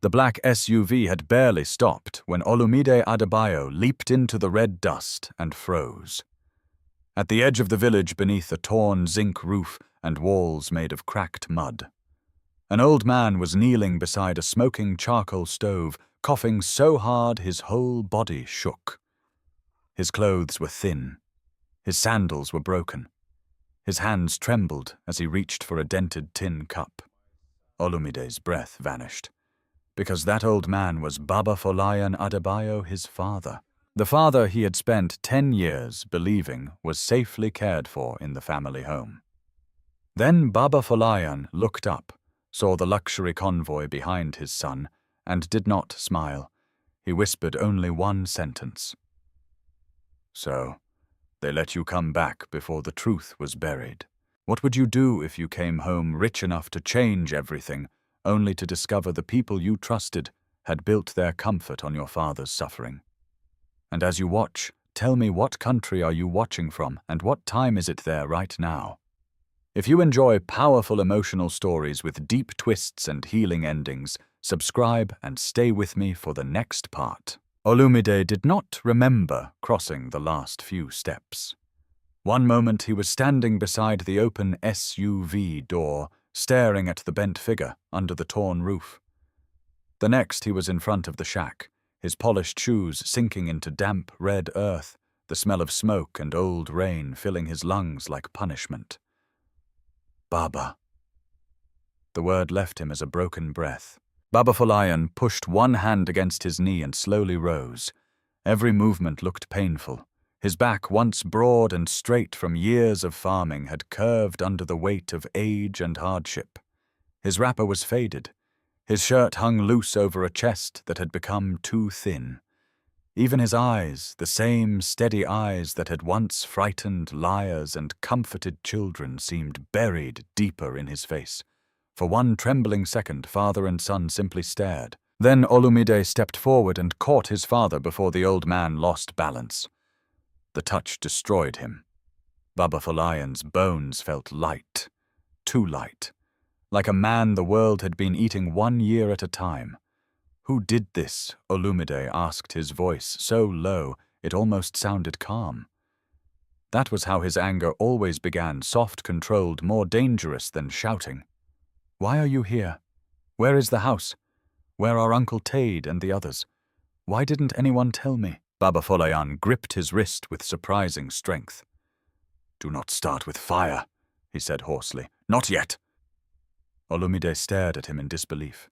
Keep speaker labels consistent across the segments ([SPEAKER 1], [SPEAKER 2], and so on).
[SPEAKER 1] The black SUV had barely stopped when Olumide Adebayo leaped into the red dust and froze. At the edge of the village beneath a torn zinc roof and walls made of cracked mud, an old man was kneeling beside a smoking charcoal stove, coughing so hard his whole body shook. His clothes were thin. His sandals were broken. His hands trembled as he reached for a dented tin cup. Olumide's breath vanished, because that old man was Baba Folayan Adebayo, his father. The father he had spent 10 years believing was safely cared for in the family home. Then Baba Folayan looked up, saw the luxury convoy behind his son, and did not smile. He whispered only one sentence. "So, they let you come back before the truth was buried. What would you do if you came home rich enough to change everything, only to discover the people you trusted had built their comfort on your father's suffering? And as you watch, tell me, what country are you watching from, and what time is it there right now?" If you enjoy powerful emotional stories with deep twists and healing endings, subscribe and stay with me for the next part. Olumide did not remember crossing the last few steps. One moment he was standing beside the open SUV door, staring at the bent figure under the torn roof. The next he was in front of the shack, his polished shoes sinking into damp red earth, the smell of smoke and old rain filling his lungs like punishment. Baba. The word left him as a broken breath. Baba Folayan pushed one hand against his knee and slowly rose. Every movement looked painful. His back, once broad and straight from years of farming, had curved under the weight of age and hardship. His wrapper was faded. His shirt hung loose over a chest that had become too thin. Even his eyes, the same steady eyes that had once frightened liars and comforted children, seemed buried deeper in his face. For one trembling second, father and son simply stared. Then Olumide stepped forward and caught his father before the old man lost balance. The touch destroyed him. Baba Folayan's bones felt light, too light, like a man the world had been eating 1 year at a time. Who did this? Olumide asked, his voice so low it almost sounded calm. That was how his anger always began, soft, controlled, more dangerous than shouting. "Why are you here? Where is the house? Where are Uncle Tade and the others? Why didn't anyone tell me?" Baba Folayan gripped his wrist with surprising strength. "Do not start with fire," he said hoarsely. "Not yet." Olumide stared at him in disbelief.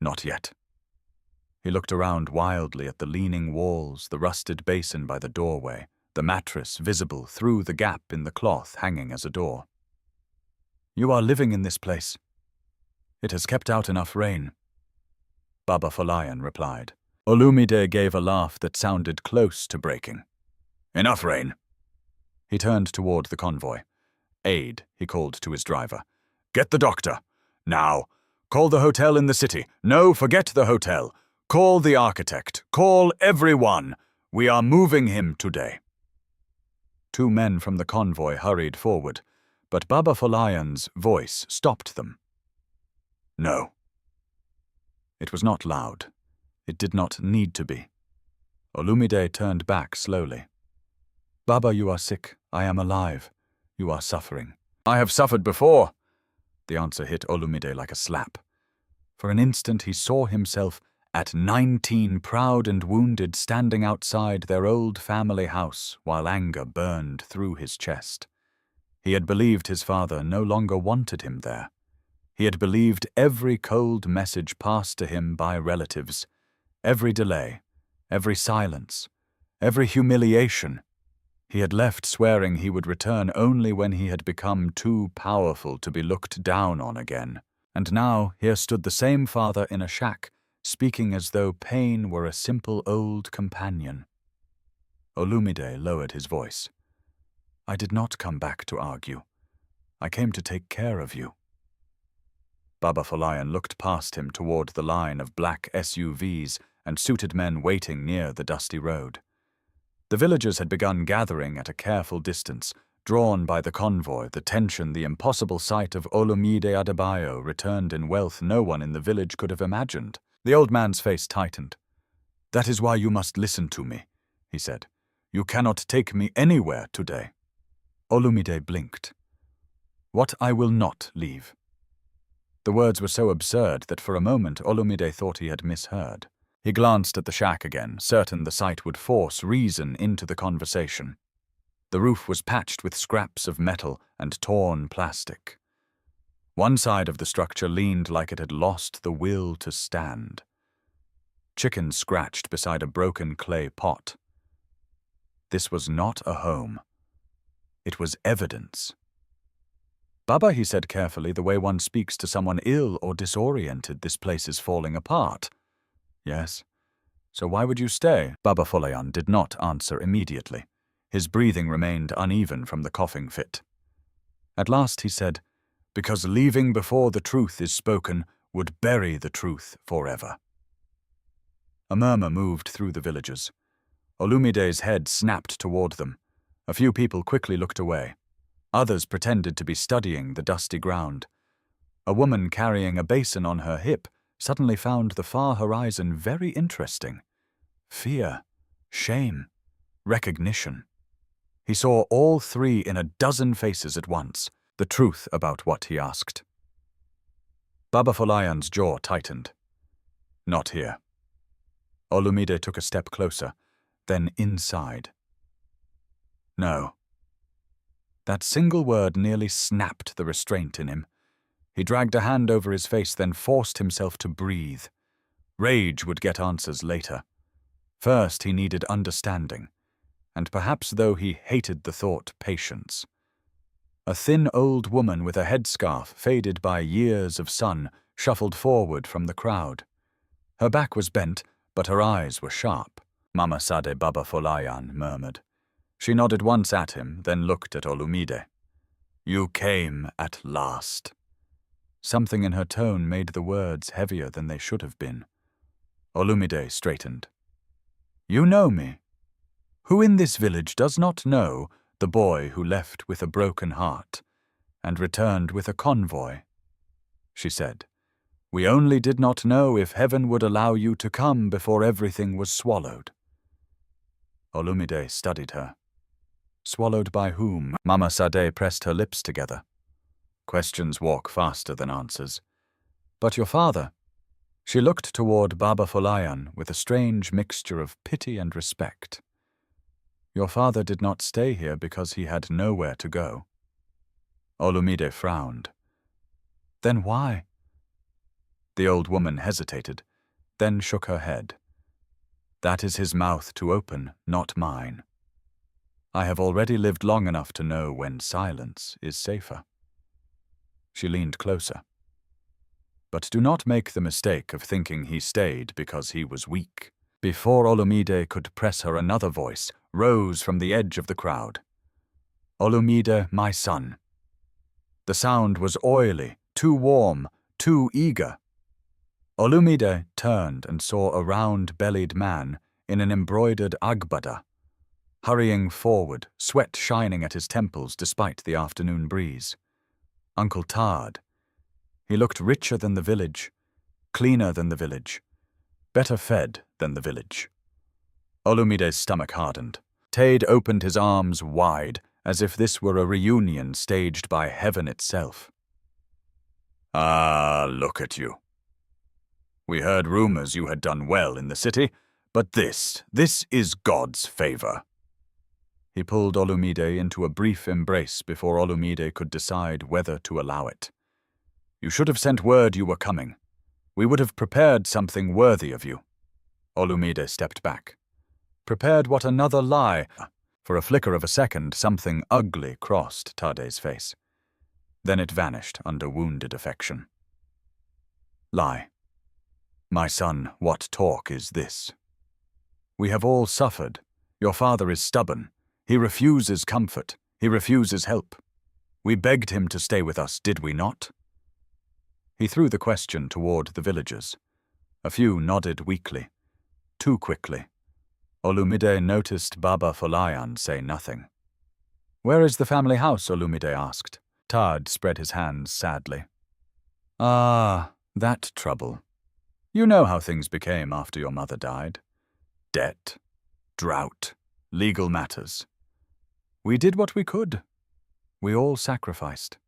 [SPEAKER 1] "Not yet." He looked around wildly at the leaning walls, the rusted basin by the doorway, the mattress visible through the gap in the cloth hanging as a door. "You are living in this place. It has kept out enough rain," Baba Folayan replied. Olumide gave a laugh that sounded close to breaking. "Enough rain." He turned toward the convoy. "Aide," he called to his driver. "Get the doctor. Now. Call the hotel in the city. No, forget the hotel. Call the architect. Call everyone. We are moving him today." 2 men from the convoy hurried forward, but Baba Folayan's voice stopped them. "No." It was not loud. It did not need to be. Olumide turned back slowly. "Baba, you are sick. I am alive. You are suffering." "I have suffered before." The answer hit Olumide like a slap. For an instant he saw himself at 19, proud and wounded, standing outside their old family house while anger burned through his chest. He had believed his father no longer wanted him there. He had believed every cold message passed to him by relatives, every delay, every silence, every humiliation. He had left swearing he would return only when he had become too powerful to be looked down on again. And now here stood the same father in a shack, speaking as though pain were a simple old companion. Olumide lowered his voice. "I did not come back to argue. I came to take care of you." Baba Folayan looked past him toward the line of black SUVs and suited men waiting near the dusty road. The villagers had begun gathering at a careful distance, drawn by the convoy, the tension, the impossible sight of Olumide Adebayo returned in wealth no one in the village could have imagined. The old man's face tightened. "That is why you must listen to me," he said. "You cannot take me anywhere today." Olumide blinked. "What I will not leave." The words were so absurd that for a moment Olumide thought he had misheard. He glanced at the shack again, certain the sight would force reason into the conversation. The roof was patched with scraps of metal and torn plastic. One side of the structure leaned like it had lost the will to stand. Chickens scratched beside a broken clay pot. This was not a home. It was evidence. "Baba," he said carefully, "the way one speaks to someone ill or disoriented, this place is falling apart." "Yes. So why would you stay?" Baba Folayan did not answer immediately. His breathing remained uneven from the coughing fit. At last he said, "Because leaving before the truth is spoken would bury the truth forever." A murmur moved through the villagers. Olumide's head snapped toward them. A few people quickly looked away. Others pretended to be studying the dusty ground. A woman carrying a basin on her hip suddenly found the far horizon very interesting. Fear, shame, recognition. He saw all three in a dozen faces at once, the truth about what he asked. Baba Folayan's jaw tightened. "Not here." Olumide took a step closer, then inside. "No." That single word nearly snapped the restraint in him. He dragged a hand over his face, then forced himself to breathe. Rage would get answers later. First, he needed understanding, and perhaps, though he hated the thought, patience. A thin old woman with a headscarf faded by years of sun shuffled forward from the crowd. Her back was bent, but her eyes were sharp. "Mama Sade Baba Folayan," murmured. She nodded once at him, then looked at Olumide. "You came at last." Something in her tone made the words heavier than they should have been. Olumide straightened. "You know me. Who in this village does not know the boy who left with a broken heart and returned with a convoy?" she said. "We only did not know if heaven would allow you to come before everything was swallowed." Olumide studied her. "Swallowed by whom?" Mama Sade pressed her lips together. "Questions walk faster than answers." "But your father?" She looked toward Baba Folayan with a strange mixture of pity and respect. "Your father did not stay here because he had nowhere to go." Olumide frowned. "Then why?" The old woman hesitated, then shook her head. "That is his mouth to open, not mine. I have already lived long enough to know when silence is safer." She leaned closer. "But do not make the mistake of thinking he stayed because he was weak." Before Olumide could press her, another voice rose from the edge of the crowd. "Olumide, my son." The sound was oily, too warm, too eager. Olumide turned and saw a round-bellied man in an embroidered agbada, hurrying forward, sweat shining at his temples despite the afternoon breeze. Uncle Tad. He looked richer than the village, cleaner than the village, better fed than the village. Olumide's stomach hardened. Tade opened his arms wide, as if this were a reunion staged by heaven itself. "Ah, look at you. We heard rumors you had done well in the city, but this is God's favor." He pulled Olumide into a brief embrace before Olumide could decide whether to allow it. "You should have sent word you were coming. We would have prepared something worthy of you." Olumide stepped back. "Prepared what, another lie?" For a flicker of a second, something ugly crossed Tade's face. Then it vanished under wounded affection. "Lie. My son, what talk is this? We have all suffered. Your father is stubborn. He refuses comfort. He refuses help. We begged him to stay with us, did we not?" He threw the question toward the villagers. A few nodded weakly, too quickly. Olumide noticed Baba Folayan say nothing. "Where is the family house?" Olumide asked. Tad spread his hands sadly. "Ah, that trouble. You know how things became after your mother died. Debt, drought, legal matters. We did what we could. We all sacrificed.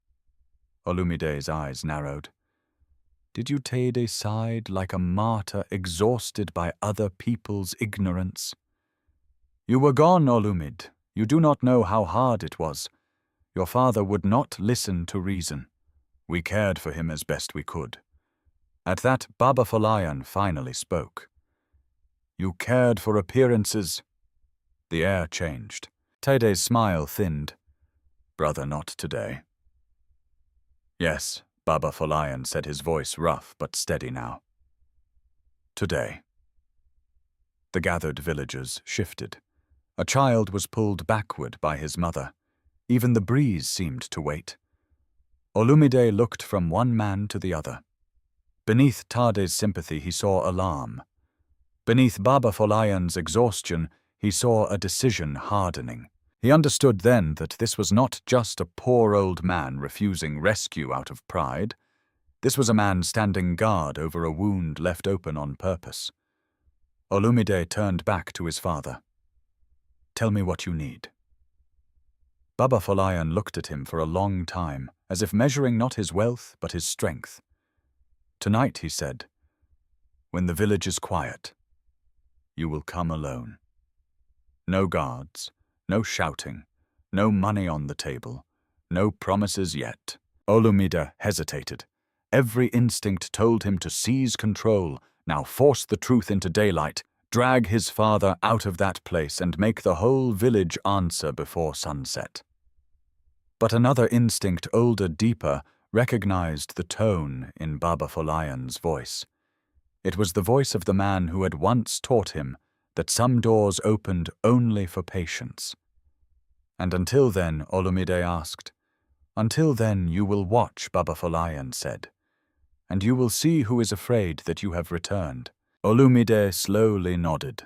[SPEAKER 1] Olumide's eyes narrowed. Did Utede sighed like a martyr exhausted by other people's ignorance? You were gone, Olumide. You do not know how hard it was. Your father would not listen to reason. We cared for him as best we could. At that, Baba Folayan finally spoke. You cared for appearances. The air changed. Tede's smile thinned. Brother, not today. Yes, Baba Folayan said, his voice rough but steady now. Today. The gathered villagers shifted. A child was pulled backward by his mother. Even the breeze seemed to wait. Olumide looked from one man to the other. Beneath Tade's sympathy he saw alarm. Beneath Baba Folayan's exhaustion he saw a decision hardening. He understood then that this was not just a poor old man refusing rescue out of pride. This was a man standing guard over a wound left open on purpose. Olumide turned back to his father. Tell me what you need. Baba Folayan looked at him for a long time, as if measuring not his wealth but his strength. Tonight, he said, when the village is quiet, you will come alone. No guards, no shouting, no money on the table, no promises yet. Olumide hesitated. Every instinct told him to seize control, now force the truth into daylight, drag his father out of that place and make the whole village answer before sunset. But another instinct, older, deeper, recognized the tone in Baba Folayan's voice. It was the voice of the man who had once taught him that some doors opened only for patience. And until then, Olumide asked, until then you will watch, Baba Folayan said, and you will see who is afraid that you have returned. Olumide slowly nodded.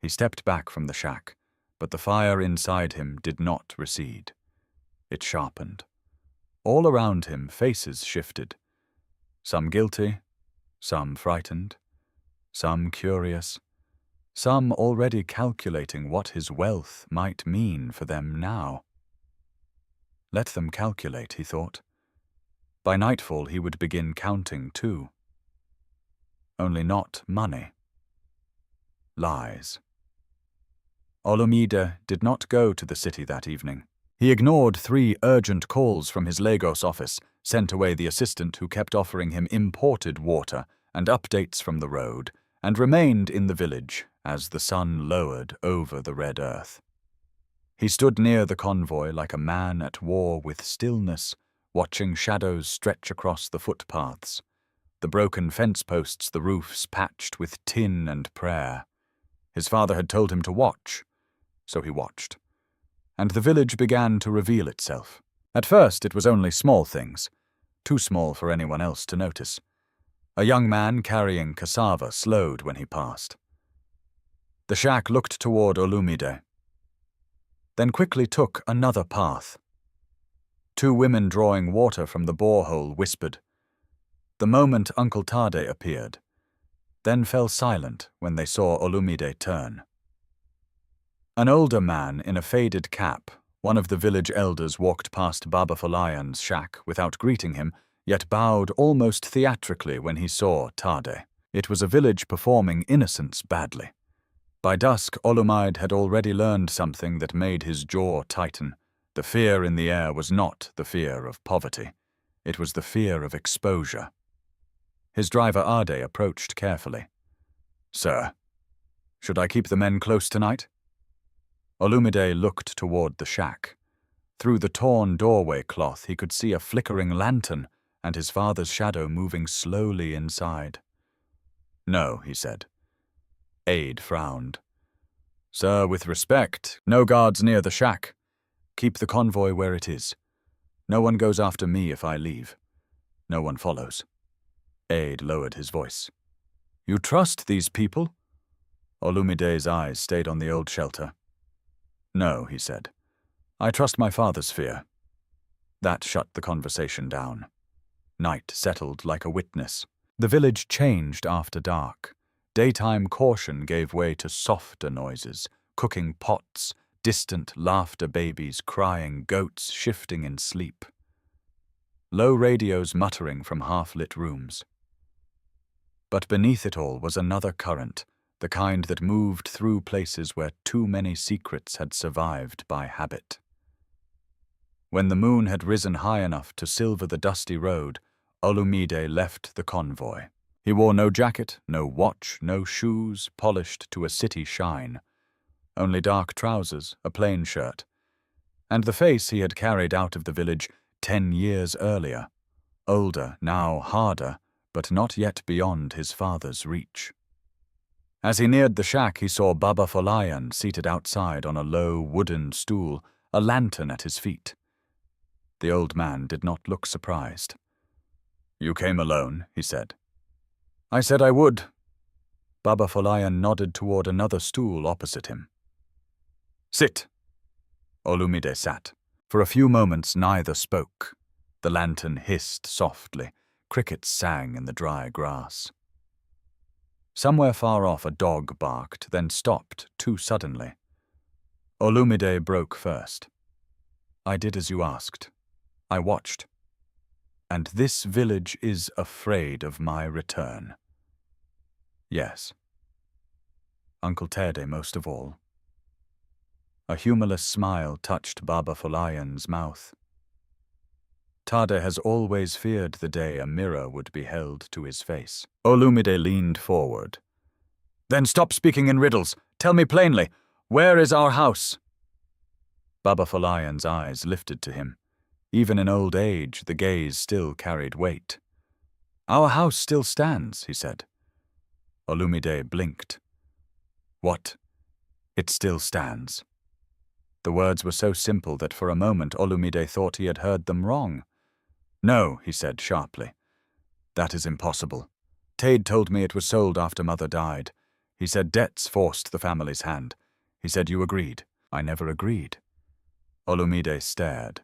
[SPEAKER 1] He stepped back from the shack, but the fire inside him did not recede. It sharpened. All around him faces shifted. Some guilty, some frightened, some curious, some already calculating what his wealth might mean for them now. Let them calculate, he thought. By nightfall he would begin counting too. Only not money. Lies. Olumide did not go to the city that evening. He ignored 3 urgent calls from his Lagos office, sent away the assistant who kept offering him imported water and updates from the road, and remained in the village as the sun lowered over the red earth. He stood near the convoy like a man at war with stillness, watching shadows stretch across the footpaths, the broken fence posts, the roofs patched with tin and prayer. His father had told him to watch, so he watched. And the village began to reveal itself. At first it was only small things, too small for anyone else to notice. A young man carrying cassava slowed when he passed. The shack looked toward Olumide, then quickly took another path. 2 women drawing water from the borehole whispered. The moment Uncle Tade appeared, then fell silent when they saw Olumide turn. An older man in a faded cap, one of the village elders, walked past Baba Folayan's shack without greeting him, yet bowed almost theatrically when he saw Tade. It was a village performing innocence badly. By dusk, Olumide had already learned something that made his jaw tighten. The fear in the air was not the fear of poverty. It was the fear of exposure. His driver Ade approached carefully. Sir, should I keep the men close tonight? Olumide looked toward the shack. Through the torn doorway cloth he could see a flickering lantern and his father's shadow moving slowly inside. No, he said. Aide frowned. Sir, with respect, no guards near the shack. Keep the convoy where it is. No one goes after me if I leave. No one follows. Aide lowered his voice. You trust these people? Olumide's eyes stayed on the old shelter. No, he said. I trust my father's fear. That shut the conversation down. Night settled like a witness. The village changed after dark. Daytime caution gave way to softer noises, cooking pots, distant laughter, babies crying, goats shifting in sleep. Low radios muttering from half-lit rooms. But beneath it all was another current, the kind that moved through places where too many secrets had survived by habit. When the moon had risen high enough to silver the dusty road, Olumide left the convoy. He wore no jacket, no watch, no shoes, polished to a city shine. Only dark trousers, a plain shirt. And the face he had carried out of the village 10 years earlier. Older, now harder, but not yet beyond his father's reach. As he neared the shack, he saw Baba Folayan seated outside on a low wooden stool, a lantern at his feet. The old man did not look surprised. "You came alone," he said. "I said I would." Baba Folayan nodded toward another stool opposite him. "Sit." Olumide sat. For a few moments neither spoke. The lantern hissed softly. Crickets sang in the dry grass. Somewhere far off a dog barked, then stopped too suddenly. Olumide broke first. "I did as you asked. I watched. And this village is afraid of my return." "Yes. Uncle Terde most of all." A humorless smile touched Baba Folayan's mouth. Tade has always feared the day a mirror would be held to his face. Olumide leaned forward. "Then stop speaking in riddles. Tell me plainly, where is our house?" Baba Folayan's eyes lifted to him. Even in old age, the gaze still carried weight. "Our house still stands," he said. Olumide blinked. "What? It still stands?" The words were so simple that for a moment Olumide thought he had heard them wrong. "No," he said sharply. "That is impossible. Tade told me it was sold after Mother died. He said debts forced the family's hand. He said you agreed." "I never agreed." Olumide stared.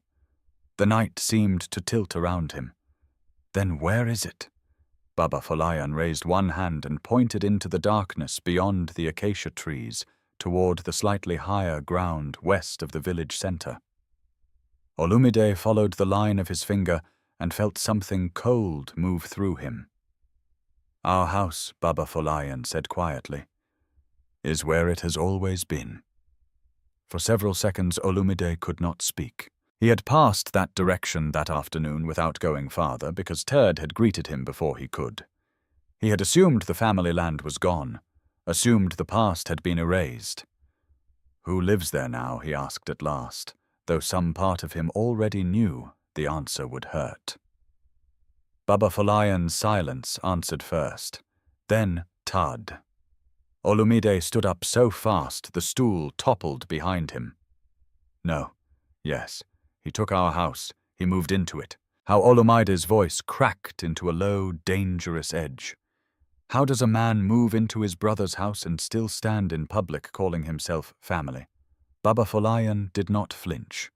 [SPEAKER 1] The night seemed to tilt around him. "Then where is it?" Baba Folayan raised one hand and pointed into the darkness beyond the acacia trees, toward the slightly higher ground west of the village center. Olumide followed the line of his finger and felt something cold move through him. "Our house," Baba Folayan said quietly, "is where it has always been." For several seconds Olumide could not speak. He had passed that direction that afternoon without going farther because Terd had greeted him before he could. He had assumed the family land was gone, assumed the past had been erased. "Who lives there now?" he asked at last, though some part of him already knew the answer would hurt. Baba Folayan's silence answered first, then Tad. Olumide stood up so fast the stool toppled behind him. "No, yes. He took our house. He moved into it." How Olumide's voice cracked into a low, dangerous edge. How does a man move into his brother's house and still stand in public calling himself family? Baba Folayan did not flinch.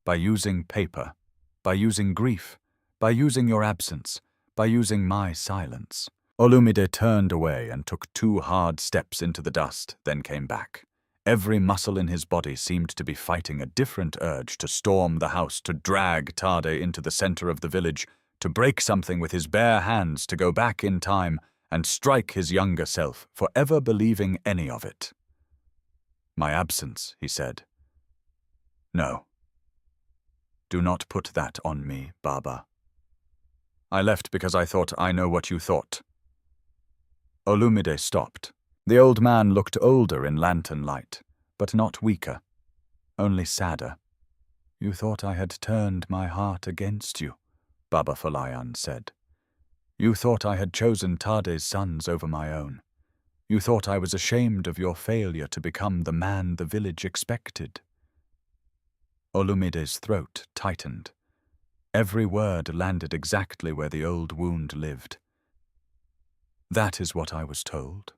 [SPEAKER 1] By using paper, by using grief, by using your absence, by using my silence. Olumide turned away and took 2 hard steps into the dust, then came back. Every muscle in his body seemed to be fighting a different urge to storm the house, to drag Tade into the center of the village, to break something with his bare hands, to go back in time and strike his younger self for ever believing any of it. "My absence," he said. "No. Do not put that on me, Baba. I left because I thought I know what you thought." Olumide stopped. The old man looked older in lantern light, but not weaker, only sadder. "You thought I had turned my heart against you," Baba Folayan said. "You thought I had chosen Tade's sons over my own. You thought I was ashamed of your failure to become the man the village expected." Olumide's throat tightened. Every word landed exactly where the old wound lived. "That is what I was told."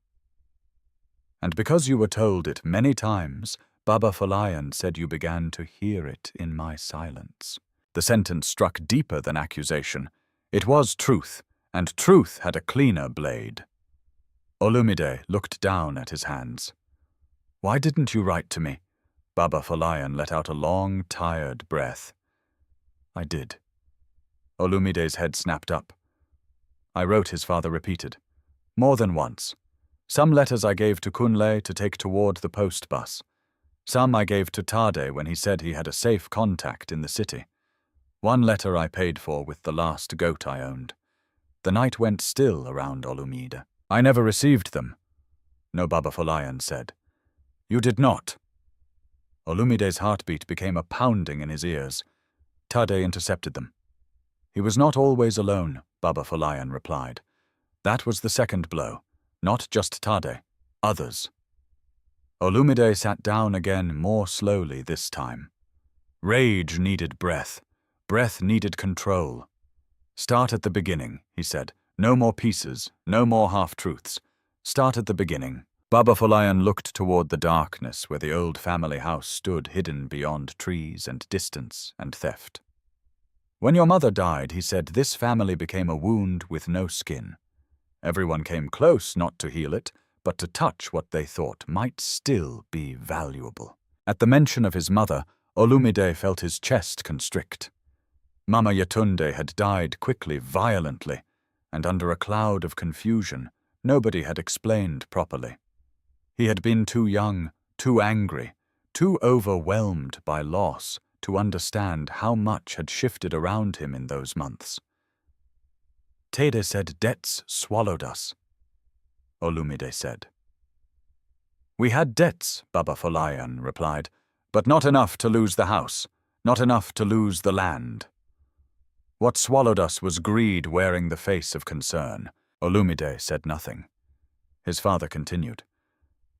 [SPEAKER 1] "And because you were told it many times, Baba Folayan said you began to hear it in my silence." The sentence struck deeper than accusation. It was truth, and truth had a cleaner blade. Olumide looked down at his hands. "Why didn't you write to me?" Baba Folayan let out a long, tired breath. "I did." Olumide's head snapped up. "I wrote," his father repeated. "More than once. Some letters I gave to Kunle to take toward the post bus. Some I gave to Tade when he said he had a safe contact in the city. One letter I paid for with the last goat I owned. The night went still around Olumide. I never received them." No, Baba Folayan said. "You did not." Olumide's heartbeat became a pounding in his ears. Tade intercepted them. "He was not always alone," Baba Folayan replied. "That was the second blow. Not just Tade. Others." Olumide sat down again more slowly this time. Rage needed breath. Breath needed control. "Start at the beginning," he said. "No more pieces, no more half-truths. Start at the beginning." Baba Folayan looked toward the darkness where the old family house stood hidden beyond trees and distance and theft. "When your mother died," he said, "this family became a wound with no skin. Everyone came close not to heal it, but to touch what they thought might still be valuable." At the mention of his mother, Olumide felt his chest constrict. Mama Yatunde had died quickly, violently, and under a cloud of confusion, nobody had explained properly. He had been too young, too angry, too overwhelmed by loss to understand how much had shifted around him in those months. "Tade said debts swallowed us," Olumide said. "We had debts," Baba Folayan replied, "but not enough to lose the house, not enough to lose the land. What swallowed us was greed wearing the face of concern." Olumide said nothing. His father continued.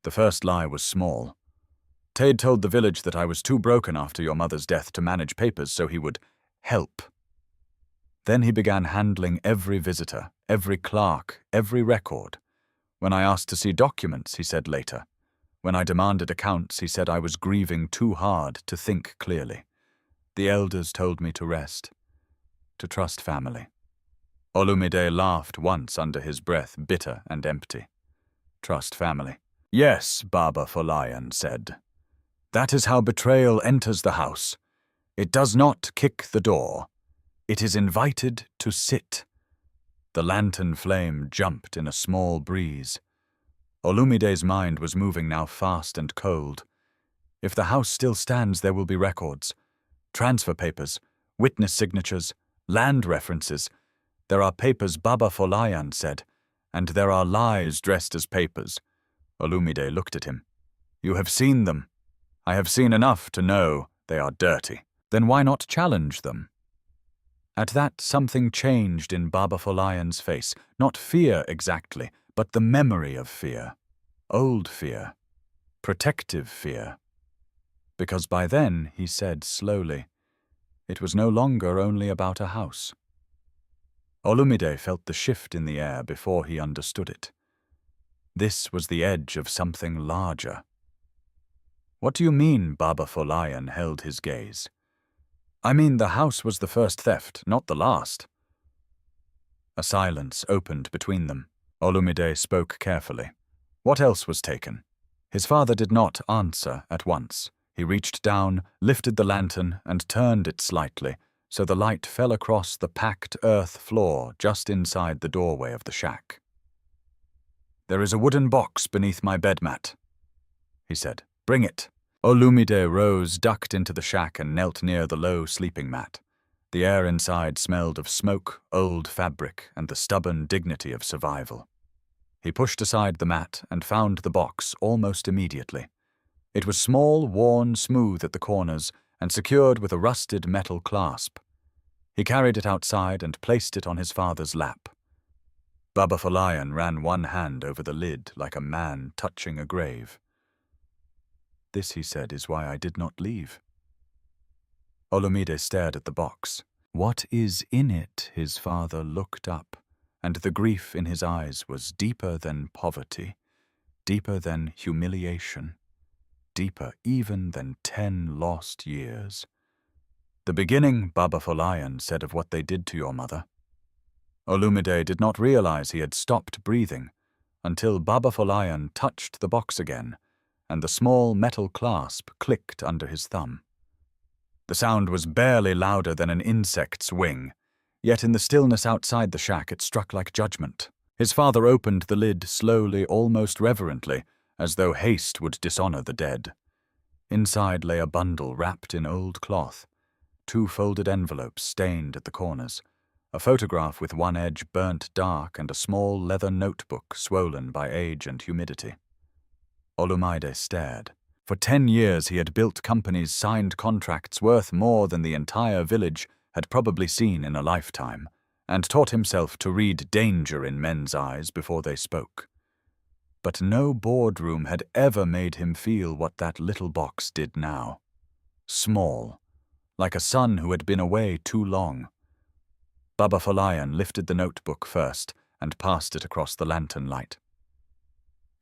[SPEAKER 1] "The first lie was small. Tade told the village that I was too broken after your mother's death to manage papers, so he would help. Then he began handling every visitor, every clerk, every record. When I asked to see documents, he said later. When I demanded accounts, he said I was grieving too hard to think clearly. The elders told me to rest, to trust family." Olumide laughed once under his breath, bitter and empty. "Trust family." "Yes," Baba Folayan said. "That is how betrayal enters the house. It does not kick the door. It is invited to sit." The lantern flame jumped in a small breeze. Olumide's mind was moving now fast and cold. If the house still stands, there will be records. Transfer papers, witness signatures, land references. There are papers, Baba Folayan said, and there are lies dressed as papers. Olumide looked at him. "You have seen them. I have seen enough to know they are dirty. Then why not challenge them?" At that, something changed in Baba Folayan's face. Not fear exactly, but the memory of fear. Old fear. Protective fear. Because by then, he said slowly, it was no longer only about a house. Olumide felt the shift in the air before he understood it. This was the edge of something larger. "What do you mean?" Baba Folayan held his gaze. "I mean the house was the first theft, not the last." A silence opened between them. Olumide spoke carefully. "What else was taken?" His father did not answer at once. He reached down, lifted the lantern, and turned it slightly, so the light fell across the packed earth floor just inside the doorway of the shack. "There is a wooden box beneath my bed mat," he said. "Bring it." Olumide rose, ducked into the shack, and knelt near the low sleeping mat. The air inside smelled of smoke, old fabric, and the stubborn dignity of survival. He pushed aside the mat and found the box almost immediately. It was small, worn, smooth at the corners, and secured with a rusted metal clasp. He carried it outside and placed it on his father's lap. Baba Folayan ran one hand over the lid like a man touching a grave. "This," he said, "is why I did not leave." Olumide stared at the box. "What is in it?" His father looked up, and the grief in his eyes was deeper than poverty, deeper than humiliation, deeper even than 10 lost years. "The beginning," Baba Folayan said, "of what they did to your mother." Olumide did not realize he had stopped breathing until Baba Folayan touched the box again, and the small metal clasp clicked under his thumb. The sound was barely louder than an insect's wing, yet in the stillness outside the shack it struck like judgment. His father opened the lid slowly, almost reverently, as though haste would dishonor the dead. Inside lay a bundle wrapped in old cloth, 2 folded envelopes stained at the corners, a photograph with one edge burnt dark, and a small leather notebook swollen by age and humidity. Olumide stared. For 10 years he had built companies, signed contracts worth more than the entire village had probably seen in a lifetime, and taught himself to read danger in men's eyes before they spoke. But no boardroom had ever made him feel what that little box did now. Small, like a son who had been away too long. Baba Folayan lifted the notebook first and passed it across the lantern light.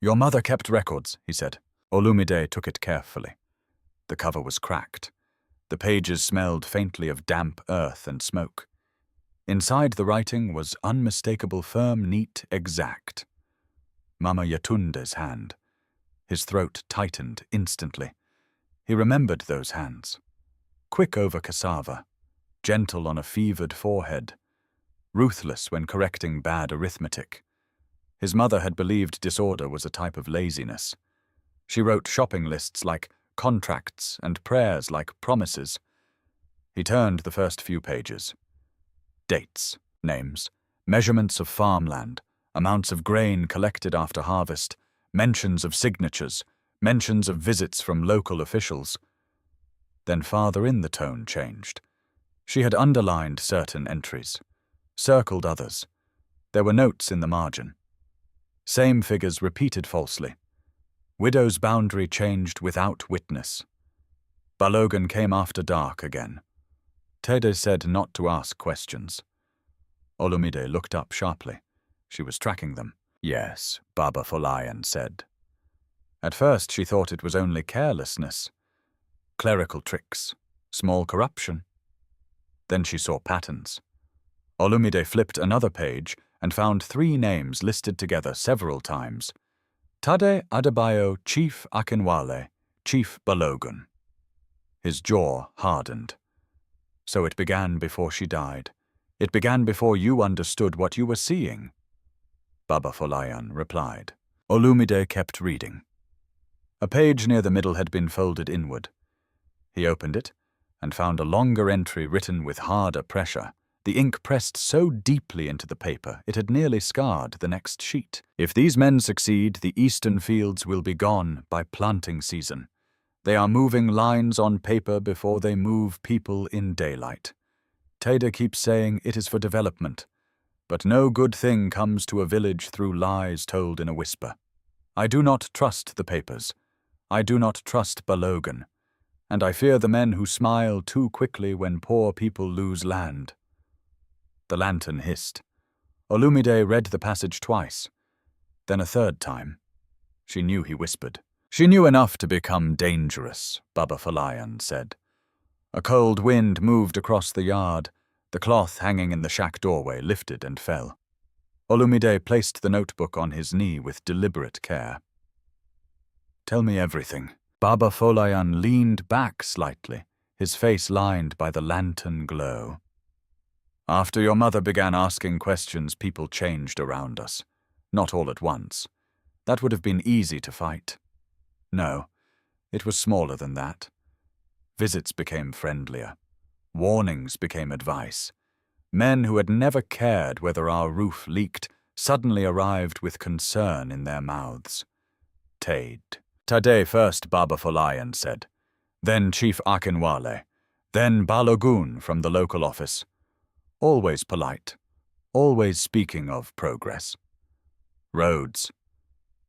[SPEAKER 1] "Your mother kept records," he said. Olumide took it carefully. The cover was cracked. The pages smelled faintly of damp earth and smoke. Inside the writing was unmistakable, firm, neat, exact. Mama Yatunde's hand. His throat tightened instantly. He remembered those hands. Quick over cassava, gentle on a fevered forehead, ruthless when correcting bad arithmetic. His mother had believed disorder was a type of laziness. She wrote shopping lists like contracts and prayers like promises. He turned the first few pages. Dates, names, measurements of farmland, amounts of grain collected after harvest, mentions of signatures, mentions of visits from local officials. Then farther in the tone changed. She had underlined certain entries, circled others. There were notes in the margin. Same figures repeated falsely. Widow's boundary changed without witness. Balogun came after dark again. Tede said not to ask questions. Olumide looked up sharply. She was tracking them. "Yes," Baba Folayan said. At first she thought it was only carelessness. Clerical tricks, small corruption. Then she saw patterns. Olumide flipped another page and found 3 names listed together several times. Tade Adebayo, Chief Akinwale, Chief Balogun. His jaw hardened. "So it began before she died. It began before you understood what you were seeing," Baba Folayan replied. Olumide kept reading. A page near the middle had been folded inward. He opened it and found a longer entry written with harder pressure. The ink pressed so deeply into the paper it had nearly scarred the next sheet. "If these men succeed, the eastern fields will be gone by planting season. They are moving lines on paper before they move people in daylight. Tede keeps saying it is for development, but no good thing comes to a village through lies told in a whisper. I do not trust the papers. I do not trust Balogun, and I fear the men who smile too quickly when poor people lose land." The lantern hissed. Olumide read the passage twice, then a third time. She knew he whispered. "She knew enough to become dangerous," Baba Folayan said. A cold wind moved across the yard. The cloth hanging in the shack doorway lifted and fell. Olumide placed the notebook on his knee with deliberate care. "Tell me everything." Baba Folayan leaned back slightly, his face lined by the lantern glow. "After your mother began asking questions, people changed around us. Not all at once. That would have been easy to fight. No, it was smaller than that. Visits became friendlier. Warnings became advice. Men who had never cared whether our roof leaked suddenly arrived with concern in their mouths. Tade first, Baba Folayan said. Then Chief Akinwale. Then Balogun from the local office. Always polite. Always speaking of progress. Roads.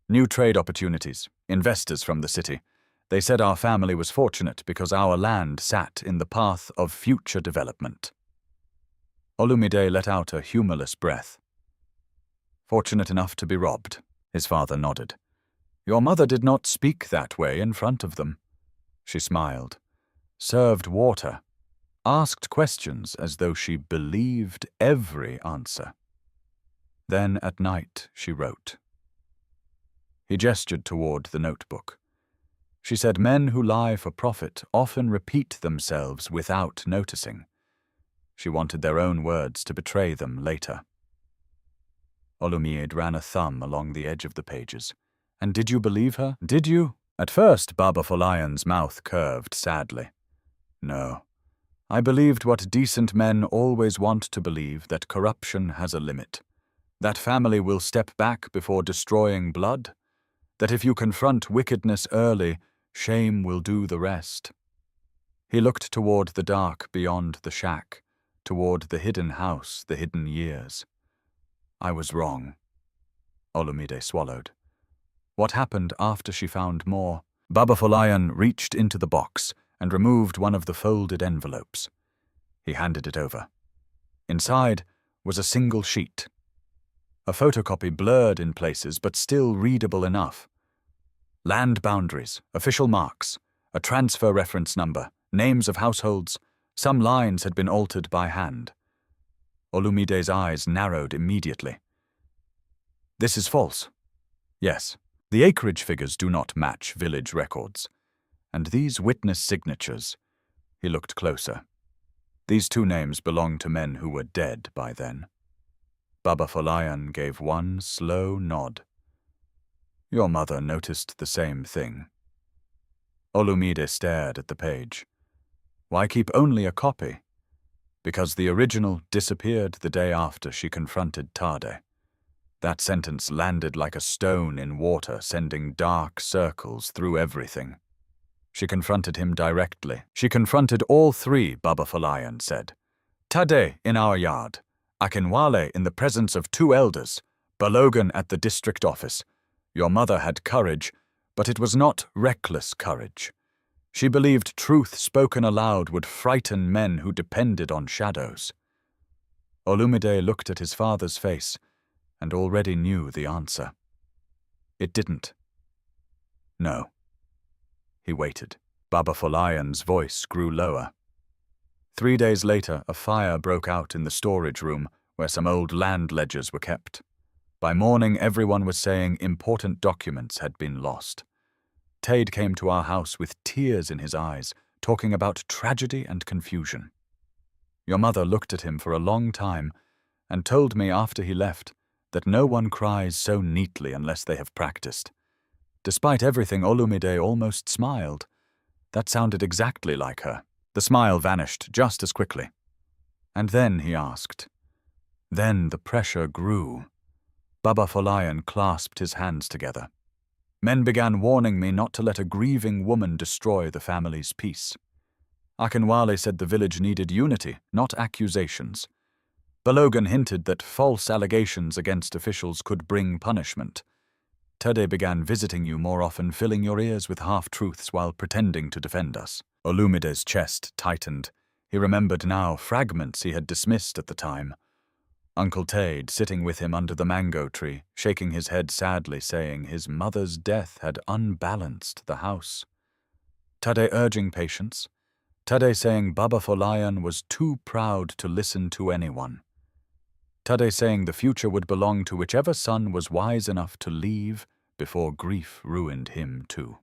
[SPEAKER 1] New trade opportunities. Investors from the city. They said our family was fortunate because our land sat in the path of future development. Olumide let out a humorless breath. Fortunate enough to be robbed, his father nodded. Your mother did not speak that way in front of them. She smiled, served water, asked questions as though she believed every answer. Then at night she wrote. He gestured toward the notebook. She said men who lie for profit often repeat themselves without noticing. She wanted their own words to betray them later. Olumide ran a thumb along the edge of the pages. And did you believe her? Did you? At first, Baba Folayan's mouth curved sadly. No. I believed what decent men always want to believe, that corruption has a limit. That family will step back before destroying blood. That if you confront wickedness early, shame will do the rest. He looked toward the dark beyond the shack, toward the hidden house, the hidden years. I was wrong. Olumide swallowed. What happened after she found more? Baba Folayan reached into the box and removed one of the folded envelopes. He handed it over. Inside was a single sheet. A photocopy blurred in places, but still readable enough. Land boundaries, official marks, a transfer reference number, names of households. Some lines had been altered by hand. Olumide's eyes narrowed immediately. This is false. Yes, the acreage figures do not match village records. And these witness signatures, he looked closer. These two names belong to men who were dead by then. Baba Folayan gave one slow nod. Your mother noticed the same thing. Olumide stared at the page. Why keep only a copy? Because the original disappeared the day after she confronted Tade. That sentence landed like a stone in water, sending dark circles through everything. She confronted him directly. She confronted all three, Baba Folayan said. Tade in our yard, Akinwale in the presence of two elders, Balogan at the district office. Your mother had courage, but it was not reckless courage. She believed truth spoken aloud would frighten men who depended on shadows. Olumide looked at his father's face and already knew the answer. It didn't. No. He waited. Baba Folayan's voice grew lower. 3 days later, a fire broke out in the storage room where some old land ledgers were kept. By morning, everyone was saying important documents had been lost. Tade came to our house with tears in his eyes, talking about tragedy and confusion. Your mother looked at him for a long time and told me after he left that no one cries so neatly unless they have practiced. Despite everything, Olumide almost smiled. That sounded exactly like her. The smile vanished just as quickly. And then, he asked. Then the pressure grew. Baba Folayan clasped his hands together. Men began warning me not to let a grieving woman destroy the family's peace. Akinwale said the village needed unity, not accusations. Balogan hinted that false allegations against officials could bring punishment. Tade began visiting you more often, filling your ears with half-truths while pretending to defend us. Olumide's chest tightened. He remembered now fragments he had dismissed at the time. Uncle Tade sitting with him under the mango tree, shaking his head sadly, saying his mother's death had unbalanced the house. Tade urging patience. Tade saying Baba Folayan was too proud to listen to anyone. Tade saying the future would belong to whichever son was wise enough to leave before grief ruined him too.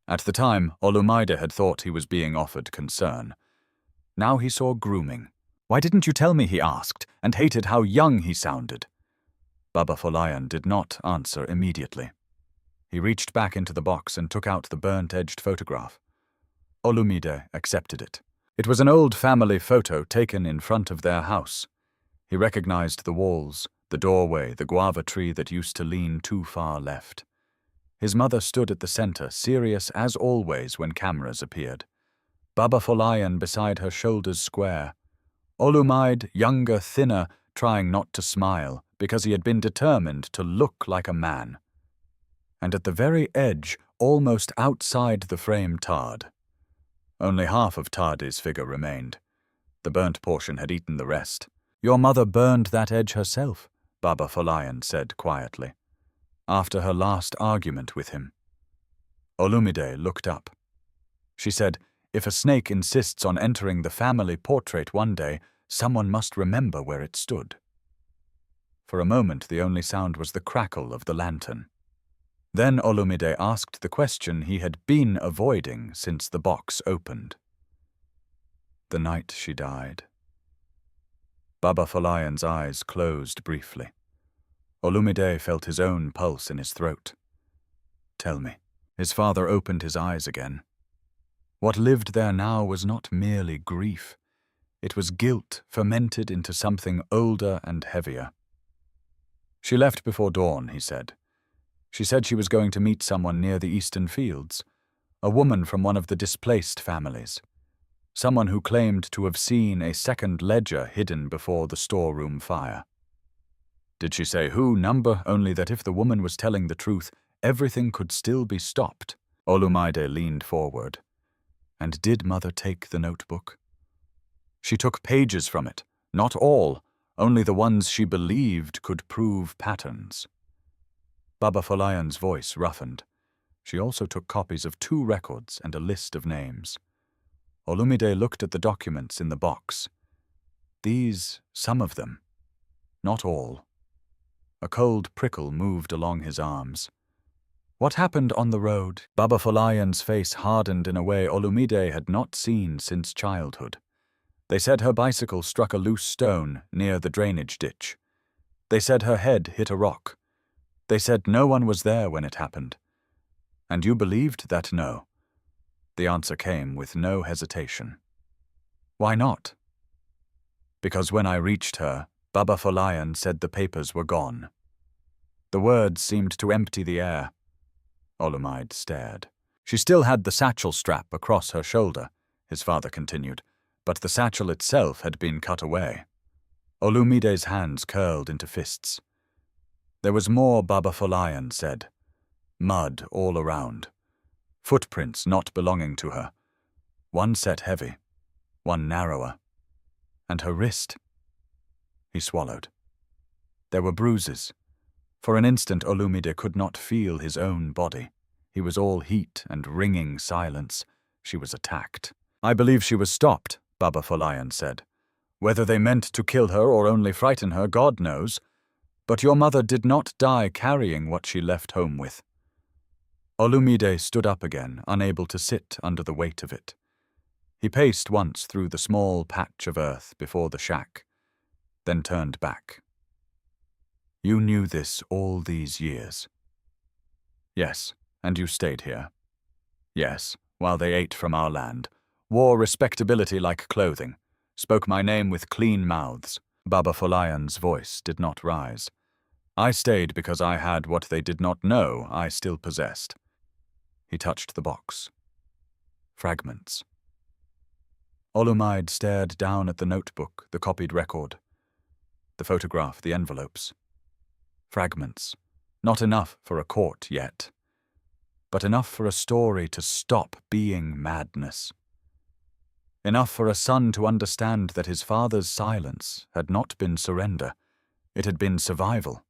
[SPEAKER 1] At the time, Olumide had thought he was being offered concern. Now he saw grooming. Why didn't you tell me, he asked, and hated how young he sounded. Baba Folayan did not answer immediately. He reached back into the box and took out the burnt-edged photograph. Olumide accepted it. It was an old family photo taken in front of their house. He recognized the walls, the doorway, the guava tree that used to lean too far left. His mother stood at the center, serious as always when cameras appeared. Baba Folayan beside her, shoulders square. Olumide, younger, thinner, trying not to smile because he had been determined to look like a man. And at the very edge, almost outside the frame, Tade. Only half of Tade's figure remained. The burnt portion had eaten the rest. Your mother burned that edge herself, Baba Folayan said quietly, after her last argument with him. Olumide looked up. She said, if a snake insists on entering the family portrait one day, someone must remember where it stood. For a moment the only sound was the crackle of the lantern. Then Olumide asked the question he had been avoiding since the box opened. The night she died. Baba Folayan's eyes closed briefly. Olumide felt his own pulse in his throat. Tell me. His father opened his eyes again. What lived there now was not merely grief. It was guilt fermented into something older and heavier. She left before dawn, he said. She said she was going to meet someone near the eastern fields, a woman from one of the displaced families, someone who claimed to have seen a second ledger hidden before the storeroom fire. Did she say who, number, only that if the woman was telling the truth, everything could still be stopped? Olumide leaned forward. And did Mother take the notebook? She took pages from it, not all, only the ones she believed could prove patterns. Baba Folayan's voice roughened. She also took copies of 2 records and a list of names. Olumide looked at the documents in the box. These, some of them, not all. A cold prickle moved along his arms. What happened on the road? Baba Folayan's face hardened in a way Olumide had not seen since childhood. They said her bicycle struck a loose stone near the drainage ditch. They said her head hit a rock. They said no one was there when it happened. And you believed that no? The answer came with no hesitation. Why not? Because when I reached her, Baba Folayan said the papers were gone. The words seemed to empty the air. Olumide stared. She still had the satchel strap across her shoulder, his father continued, but the satchel itself had been cut away. Olumide's hands curled into fists. There was more, Baba Folayan said. Mud all around. Footprints not belonging to her. One set heavy, one narrower. And her wrist. He swallowed. There were bruises. For an instant Olumide could not feel his own body. He was all heat and ringing silence. She was attacked. I believe she was stopped, Baba Folayan said. Whether they meant to kill her or only frighten her, God knows. But your mother did not die carrying what she left home with. Olumide stood up again, unable to sit under the weight of it. He paced once through the small patch of earth before the shack, then turned back. You knew this all these years. Yes, and you stayed here. Yes, while they ate from our land, wore respectability like clothing, spoke my name with clean mouths. Baba Folayan's voice did not rise. I stayed because I had what they did not know I still possessed. He touched the box. Fragments. Olumide stared down at the notebook, the copied record, the photograph, the envelopes. Fragments. Not enough for a court yet, but enough for a story to stop being madness. Enough for a son to understand that his father's silence had not been surrender. It had been survival.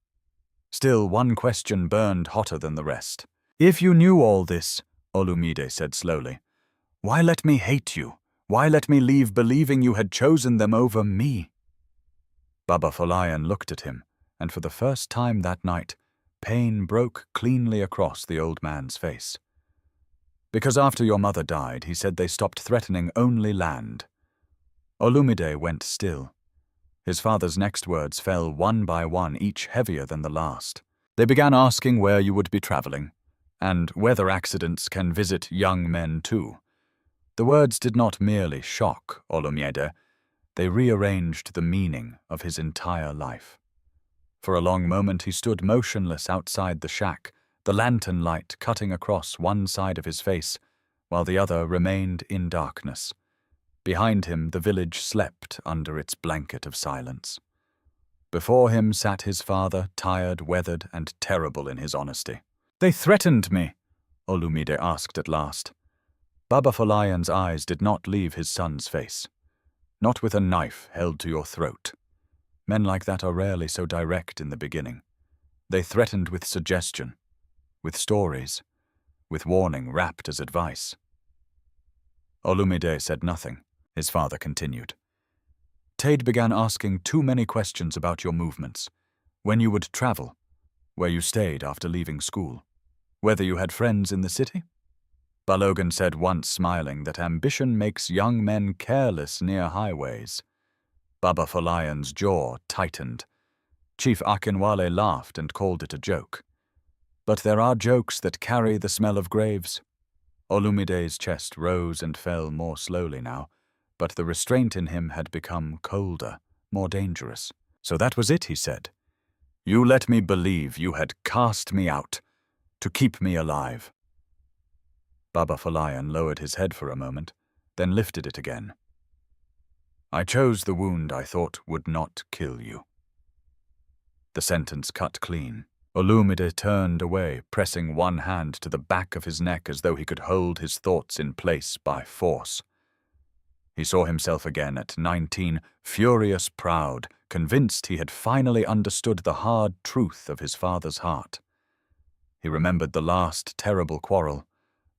[SPEAKER 1] Still, one question burned hotter than the rest. If you knew all this, Olumide said slowly, why let me hate you? Why let me leave believing you had chosen them over me? Baba Folayan looked at him, and for the first time that night, pain broke cleanly across the old man's face. Because after your mother died, he said they stopped threatening only land. Olumide went still. His father's next words fell one by one, each heavier than the last. They began asking where you would be traveling, and whether accidents can visit young men too. The words did not merely shock Olumide, they rearranged the meaning of his entire life. For a long moment he stood motionless outside the shack, the lantern light cutting across one side of his face, while the other remained in darkness. Behind him the village slept under its blanket of silence. Before him sat his father, tired, weathered, and terrible in his honesty. They threatened me, Olumide asked at last. Baba Folayan's eyes did not leave his son's face. Not with a knife held to your throat. Men like that are rarely so direct in the beginning. They threatened with suggestion, with stories, with warning wrapped as advice. Olumide said nothing. His father continued. Tade began asking too many questions about your movements. When you would travel, where you stayed after leaving school, whether you had friends in the city? Balogan said once, smiling, that ambition makes young men careless near highways. Baba Folayan's jaw tightened. Chief Akinwale laughed and called it a joke. But there are jokes that carry the smell of graves. Olumide's chest rose and fell more slowly now, but the restraint in him had become colder, more dangerous. So that was it, he said. You let me believe you had cast me out, to keep me alive. Baba Folayan lowered his head for a moment, then lifted it again. I chose the wound I thought would not kill you. The sentence cut clean. Olumide turned away, pressing one hand to the back of his neck as though he could hold his thoughts in place by force. He saw himself again at 19, furious, proud, convinced he had finally understood the hard truth of his father's heart. He remembered the last terrible quarrel,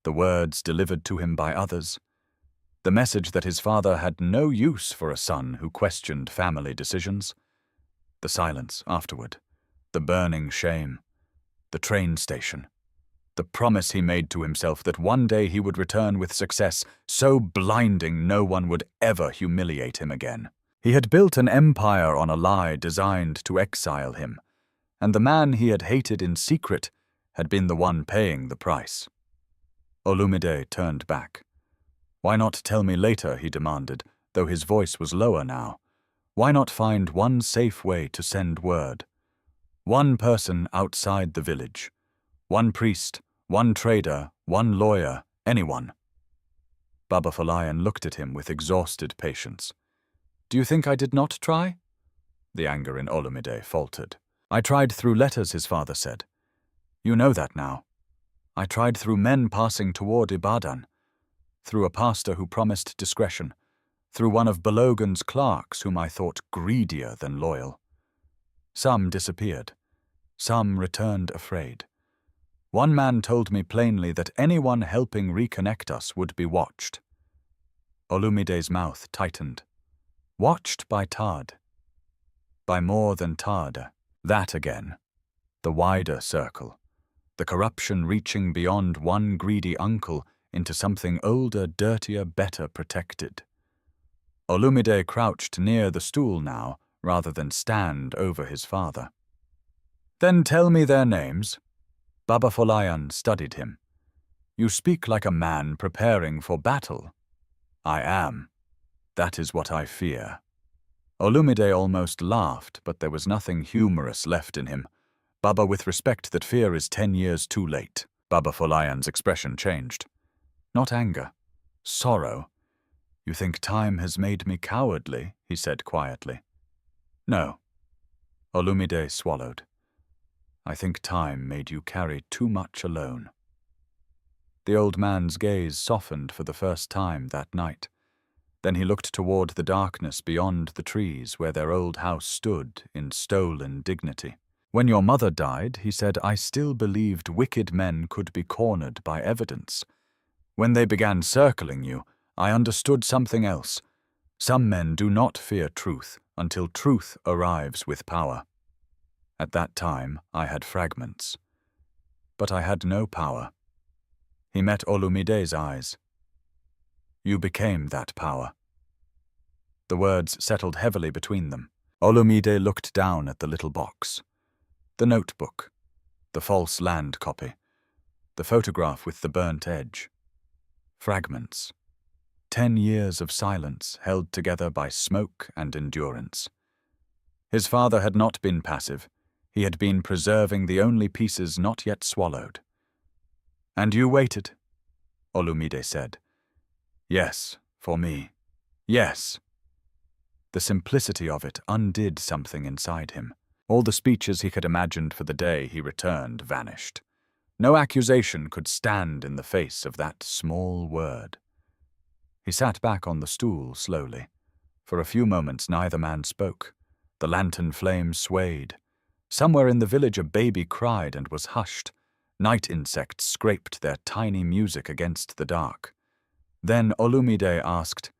[SPEAKER 1] the words delivered to him by others, the message that his father had no use for a son who questioned family decisions, the silence afterward, the burning shame, the train station, the promise he made to himself that one day he would return with success so blinding no one would ever humiliate him again. He had built an empire on a lie designed to exile him, and the man he had hated in secret had been the one paying the price. Olumide turned back. Why not tell me later, he demanded, though his voice was lower now. Why not find one safe way to send word? One person outside the village. One priest, one trader, one lawyer, anyone. Baba Folayan looked at him with exhausted patience. Do you think I did not try? The anger in Olumide faltered. I tried through letters, his father said. You know that now. I tried through men passing toward Ibadan, through a pastor who promised discretion, through one of Balogan's clerks whom I thought greedier than loyal. Some disappeared. Some returned afraid. One man told me plainly that anyone helping reconnect us would be watched. Olumide's mouth tightened. Watched by Tad. By more than Tad. That again. The wider circle. The corruption reaching beyond one greedy uncle into something older, dirtier, better protected. Olumide crouched near the stool now, rather than stand over his father. Then tell me their names. Baba Folayan studied him. You speak like a man preparing for battle. I am. That is what I fear. Olumide almost laughed, but there was nothing humorous left in him. Baba, with respect that fear is 10 years too late. Baba Folayan's expression changed. Not anger. Sorrow. You think time has made me cowardly, he said quietly. No. Olumide swallowed. I think time made you carry too much alone. The old man's gaze softened for the first time that night. Then he looked toward the darkness beyond the trees where their old house stood in stolen dignity. When your mother died, he said, I still believed wicked men could be cornered by evidence. When they began circling you, I understood something else. Some men do not fear truth until truth arrives with power. At that time, I had fragments. But I had no power. He met Olumide's eyes. You became that power. The words settled heavily between them. Olumide looked down at the little box. The notebook, the false land copy, the photograph with the burnt edge. Fragments. 10 years of silence held together by smoke and endurance. His father had not been passive. He had been preserving the only pieces not yet swallowed. And you waited, Olumide said. Yes, for me. Yes. The simplicity of it undid something inside him. All the speeches he had imagined for the day he returned vanished. No accusation could stand in the face of that small word. He sat back on the stool slowly. For a few moments neither man spoke. The lantern flame swayed. Somewhere in the village a baby cried and was hushed. Night insects scraped their tiny music against the dark. Then Olumide asked,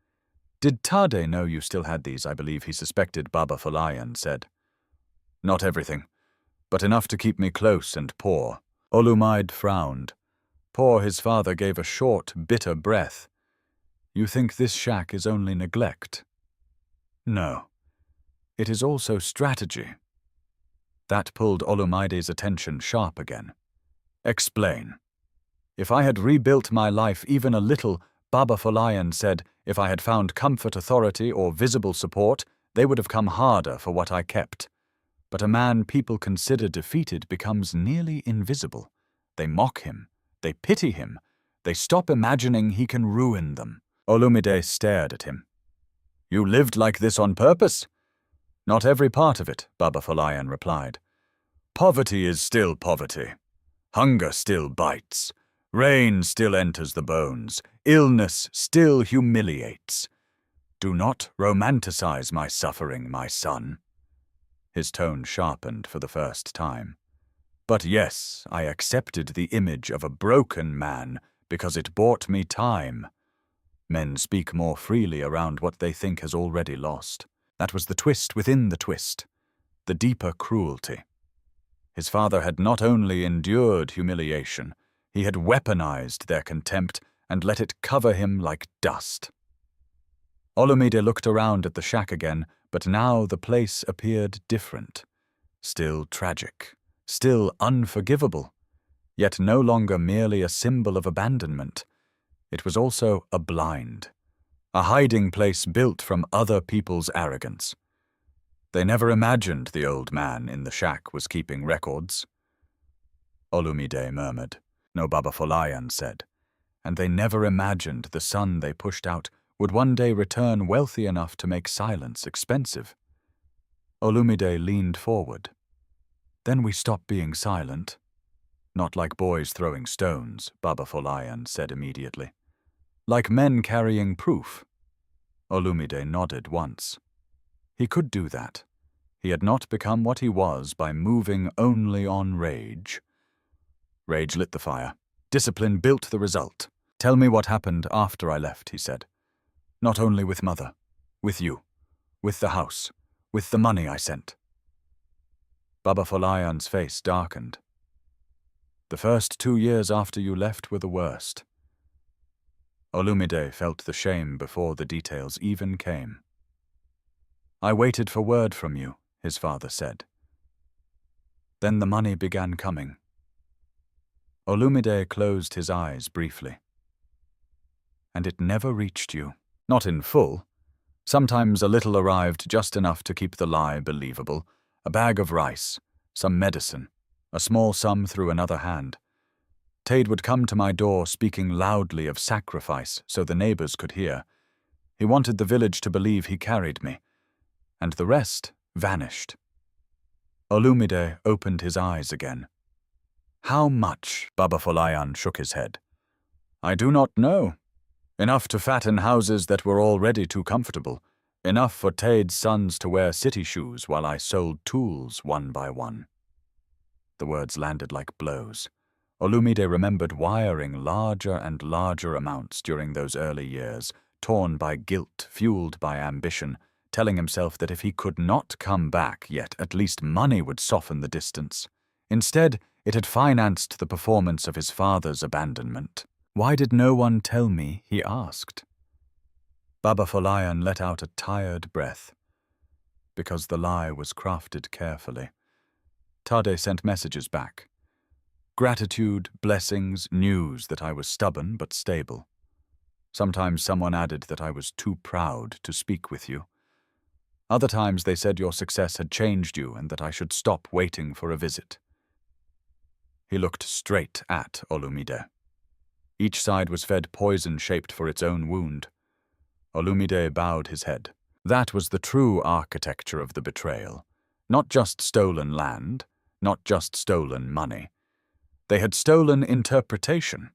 [SPEAKER 1] Did Tade know you still had these? I believe he suspected Baba Folayan said. Not everything. but enough to keep me close and poor." Olumide frowned. Poor his father gave a short, bitter breath. "You think this shack is only neglect?" "No. It is also strategy." That pulled Olumide's attention sharp again. "Explain." "If I had rebuilt my life even a little," Baba Folayan said, "if I had found comfort, authority, or visible support, they would have come harder for what I kept. But a man people consider defeated becomes nearly invisible. They mock him. They pity him. They stop imagining he can ruin them." Olumide stared at him. "You lived like this on purpose?" "Not every part of it," Baba Folayan replied. "Poverty is still poverty. Hunger still bites. Rain still enters the bones. Illness still humiliates. Do not romanticize my suffering, my son." His tone sharpened for the first time. "But yes, I accepted the image of a broken man because it bought me time. Men speak more freely around what they think has already lost." That was the twist within the twist, the deeper cruelty. His father had not only endured humiliation, he had weaponized their contempt and let it cover him like dust. Olumide looked around at the shack again, but now the place appeared different. Still tragic, still unforgivable, yet no longer merely a symbol of abandonment. It was also a blind, a hiding place built from other people's arrogance. They never imagined the old man in the shack was keeping records. Olumide murmured. No, Baba Folayan said. And they never imagined the son they pushed out would one day return wealthy enough to make silence expensive. Olumide leaned forward. "Then we stop being silent." "Not like boys throwing stones," Baba Folayan said immediately. "Like men carrying proof." Olumide nodded once. He could do that. He had not become what he was by moving only on rage. Rage lit the fire. Discipline built the result. "Tell me what happened after I left," he said. "Not only with Mother, with you, with the house, with the money I sent." Baba Folayan's face darkened. "The first 2 years after you left were the worst." Olumide felt the shame before the details even came. "I waited for word from you," his father said. "Then the money began coming." Olumide closed his eyes briefly. "And it never reached you." "Not in full. Sometimes a little arrived, just enough to keep the lie believable. A bag of rice, some medicine, a small sum through another hand. Tade would come to my door speaking loudly of sacrifice so the neighbors could hear. He wanted the village to believe he carried me. And the rest vanished." Olumide opened his eyes again. "How much?" Baba Folayan shook his head. "I do not know. Enough to fatten houses that were already too comfortable. Enough for Tade's sons to wear city shoes while I sold tools one by one." The words landed like blows. Olumide remembered wiring larger and larger amounts during those early years, torn by guilt, fueled by ambition, telling himself that if he could not come back yet, at least money would soften the distance. Instead, it had financed the performance of his father's abandonment. "Why did no one tell me?" he asked. Baba Folayan let out a tired breath. Because the lie was crafted carefully. Tade sent messages back. Gratitude, blessings, news that I was stubborn but stable. Sometimes someone added that I was too proud to speak with you. Other times they said your success had changed you and that I should stop waiting for a visit. He looked straight at Olumide. Each side was fed poison shaped for its own wound. Olumide bowed his head. That was the true architecture of the betrayal. Not just stolen land, not just stolen money. They had stolen interpretation.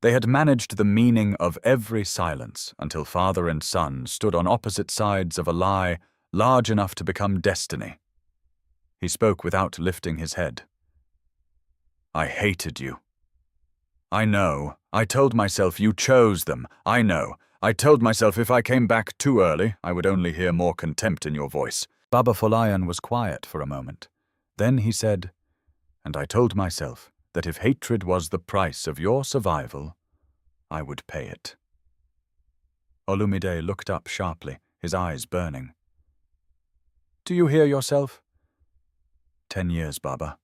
[SPEAKER 1] They had managed the meaning of every silence until father and son stood on opposite sides of a lie large enough to become destiny. He spoke without lifting his head. "I hated you. I know. I told myself you chose them. I know. I told myself if I came back too early, I would only hear more contempt in your voice." Baba Folayan was quiet for a moment. Then he said, "And I told myself that if hatred was the price of your survival, I would pay it." Olumide looked up sharply, his eyes burning. "Do you hear yourself?" 10 years, Baba."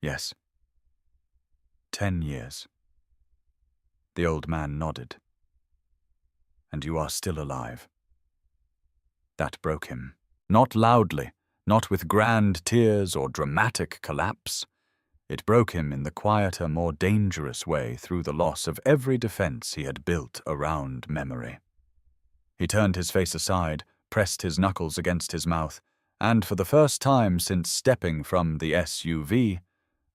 [SPEAKER 1] "Yes. 10 years." The old man nodded. "And you are still alive." That broke him. Not loudly, not with grand tears or dramatic collapse. It broke him in the quieter, more dangerous way through the loss of every defense he had built around memory. He turned his face aside, pressed his knuckles against his mouth, and for the first time since stepping from the SUV,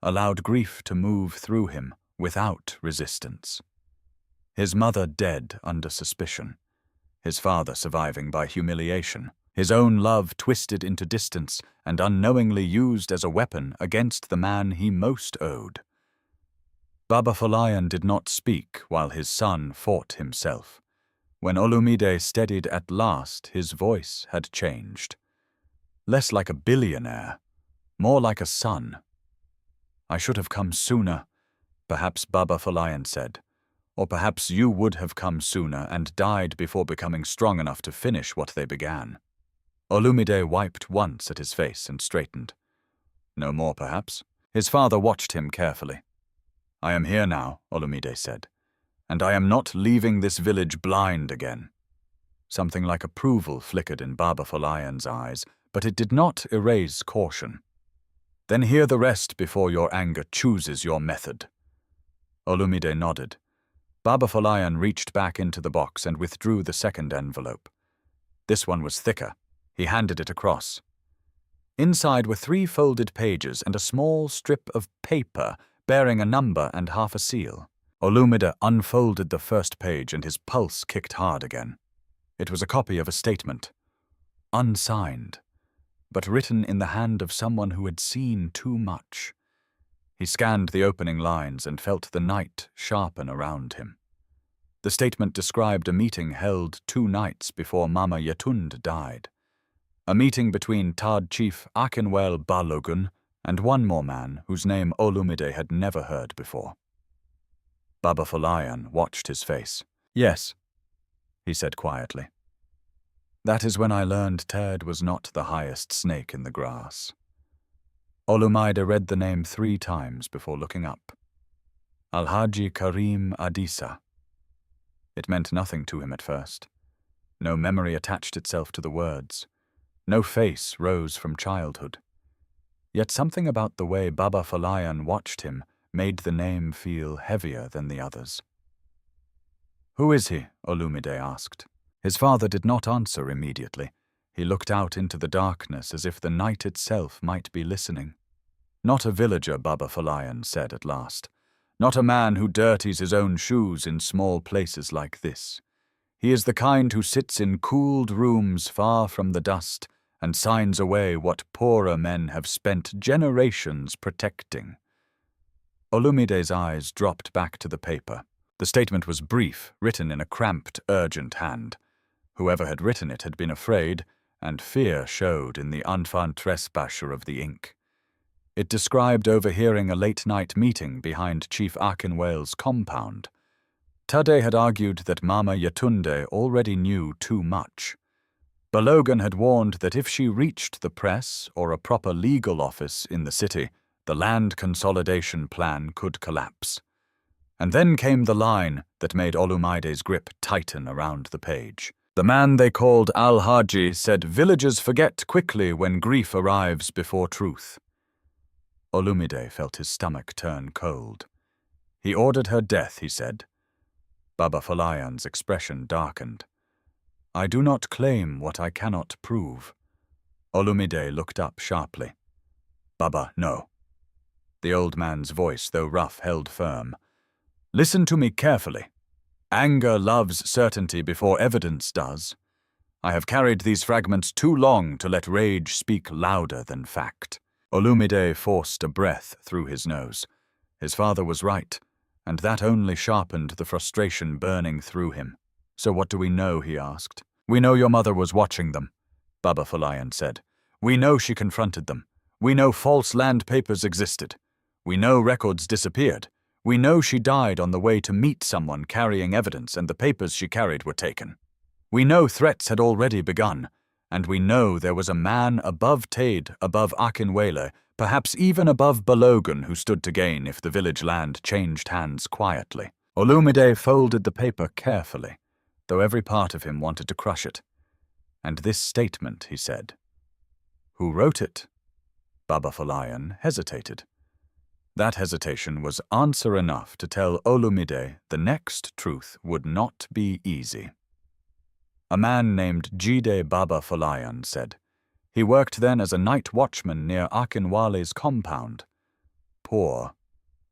[SPEAKER 1] allowed grief to move through him without resistance. His mother dead under suspicion, his father surviving by humiliation, his own love twisted into distance and unknowingly used as a weapon against the man he most owed. Baba Folayan did not speak while his son fought himself. When Olumide steadied at last, his voice had changed. Less like a billionaire, more like a son. "I should have come sooner," perhaps Baba Folayan said. "Or perhaps you would have come sooner and died before becoming strong enough to finish what they began." Olumide wiped once at his face and straightened. "No more, perhaps." His father watched him carefully. "I am here now," Olumide said, "and I am not leaving this village blind again." Something like approval flickered in Baba Folayan's eyes, but it did not erase caution. "Then hear the rest before your anger chooses your method." Olumide nodded. Baba Folayan reached back into the box and withdrew the second envelope. This one was thicker. He handed it across. Inside were 3 folded pages and a small strip of paper bearing a number and half a seal. Olumide unfolded the first page and his pulse kicked hard again. It was a copy of a statement. Unsigned, but written in the hand of someone who had seen too much. He scanned the opening lines and felt the night sharpen around him. The statement described a meeting held 2 nights before Mama Yatund died. A meeting between Tad Chief Akinwel Balogun and one more man whose name Olumide had never heard before. Baba Folayan watched his face. "Yes," he said quietly. "That is when I learned Ted was not the highest snake in the grass." Olumide read the name 3 times before looking up. Alhaji Karim Adisa. It meant nothing to him at first. No memory attached itself to the words. No face rose from childhood. Yet something about the way Baba Folayan watched him made the name feel heavier than the others. "Who is he?" Olumide asked. His father did not answer immediately. He looked out into the darkness as if the night itself might be listening. "Not a villager," Baba Folayan said at last. "Not a man who dirties his own shoes in small places like this. He is the kind who sits in cooled rooms far from the dust and signs away what poorer men have spent generations protecting." Olumide's eyes dropped back to the paper. The statement was brief, written in a cramped, urgent hand. Whoever had written it had been afraid, and fear showed in the enfant trespasser of the ink. It described overhearing a late-night meeting behind Chief Akinwale's compound. Tade had argued that Mama Yatunde already knew too much. Balogun had warned that if she reached the press or a proper legal office in the city, the land consolidation plan could collapse. And then came the line that made Olumide's grip tighten around the page. The man they called Al-Haji said villagers forget quickly when grief arrives before truth. Olumide felt his stomach turn cold. He ordered her death, he said. Baba Folayan's expression darkened. "I do not claim what I cannot prove." Olumide looked up sharply. "Baba, no." The old man's voice, though rough, held firm. "Listen to me carefully. Anger loves certainty before evidence does. I have carried these fragments too long to let rage speak louder than fact." Olumide forced a breath through his nose. His father was right, and that only sharpened the frustration burning through him. "So what do we know?" he asked. "We know your mother was watching them," Baba Folayan said. "We know she confronted them. We know false land papers existed. We know records disappeared. We know she died on the way to meet someone carrying evidence and the papers she carried were taken. We know threats had already begun, and we know there was a man above Tade, above Akinwele, perhaps even above Balogun who stood to gain if the village land changed hands quietly. Olumide folded the paper carefully, though every part of him wanted to crush it. And this statement, he said. Who wrote it? Baba Folayan hesitated. That hesitation was answer enough to tell Olumide the next truth would not be easy. A man named Jide Baba Folayan said. He worked then as a night watchman near Akinwale's compound. Poor,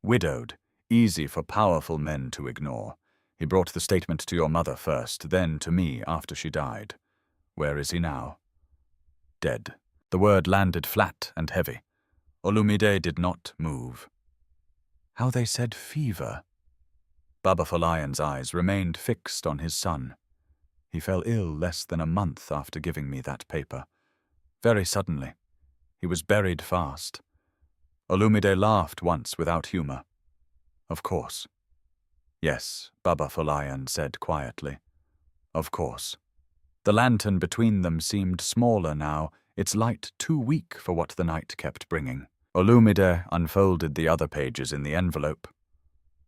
[SPEAKER 1] widowed, easy for powerful men to ignore. He brought the statement to your mother first, then to me after she died. Where is he now? Dead. The word landed flat and heavy. Olumide did not move. How they said fever. Baba Folayan's eyes remained fixed on his son. He fell ill less than a month after giving me that paper. Very suddenly. He was buried fast. Olumide laughed once without humor. Of course. Yes, Baba Folayan said quietly. Of course. The lantern between them seemed smaller now, its light too weak for what the night kept bringing. Olumide unfolded the other pages in the envelope.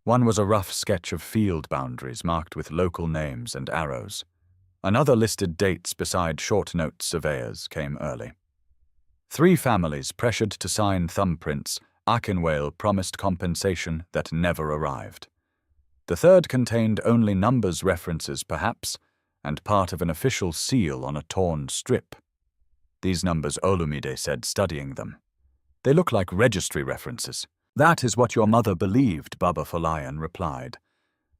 [SPEAKER 1] One was a rough sketch of field boundaries marked with local names and arrows. Another listed dates beside short note surveyors came early. 3 families pressured to sign thumbprints. Akinwale promised compensation that never arrived. The third contained only numbers references, perhaps, and part of an official seal on a torn strip. These numbers, Olumide said, studying them. They look like registry references. That is what your mother believed, Baba Folayan replied.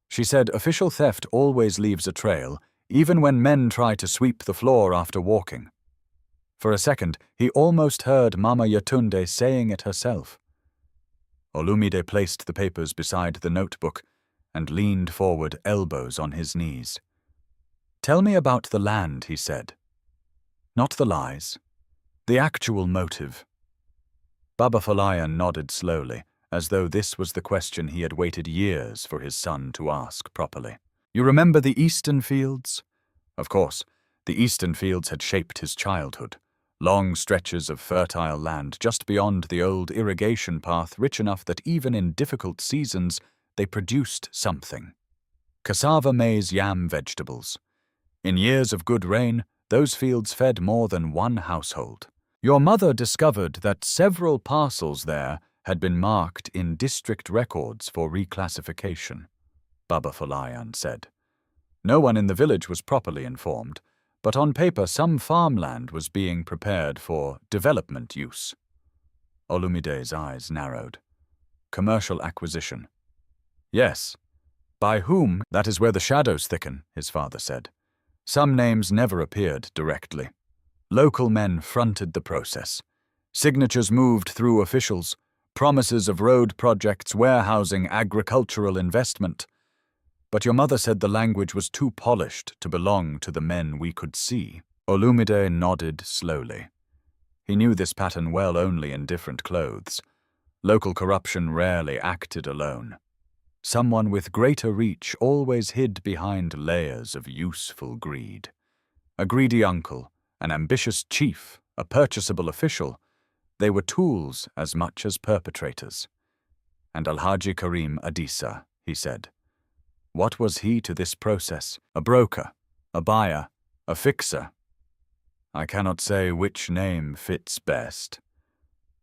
[SPEAKER 1] She said official theft always leaves a trail, even when men try to sweep the floor after walking. For a second, he almost heard Mama Yatunde saying it herself. Olumide placed the papers beside the notebook and leaned forward, elbows on his knees. Tell me about the land, he said. Not the lies. The actual motive. Baba Folayan nodded slowly, as though this was the question he had waited years for his son to ask properly. You remember the eastern fields? Of course, the eastern fields had shaped his childhood. Long stretches of fertile land just beyond the old irrigation path, rich enough that even in difficult seasons they produced something. Cassava, maize, yam, vegetables. In years of good rain, those fields fed more than one household. Your mother discovered that several parcels there had been marked in district records for reclassification, Baba Folayan said. No one in the village was properly informed, but on paper some farmland was being prepared for development use. Olumide's eyes narrowed. Commercial acquisition. Yes. By whom? That is where the shadows thicken, his father said. Some names never appeared directly. Local men fronted the process. Signatures moved through officials, promises of road projects, warehousing, agricultural investment. But your mother said the language was too polished to belong to the men we could see. Olumide nodded slowly. He knew this pattern well only in different clothes. Local corruption rarely acted alone. Someone with greater reach always hid behind layers of useful greed. A greedy uncle, an ambitious chief, a purchasable official, they were tools as much as perpetrators. And Alhaji Karim Adisa, he said. What was he to this process? A broker, a buyer, a fixer? I cannot say which name fits best,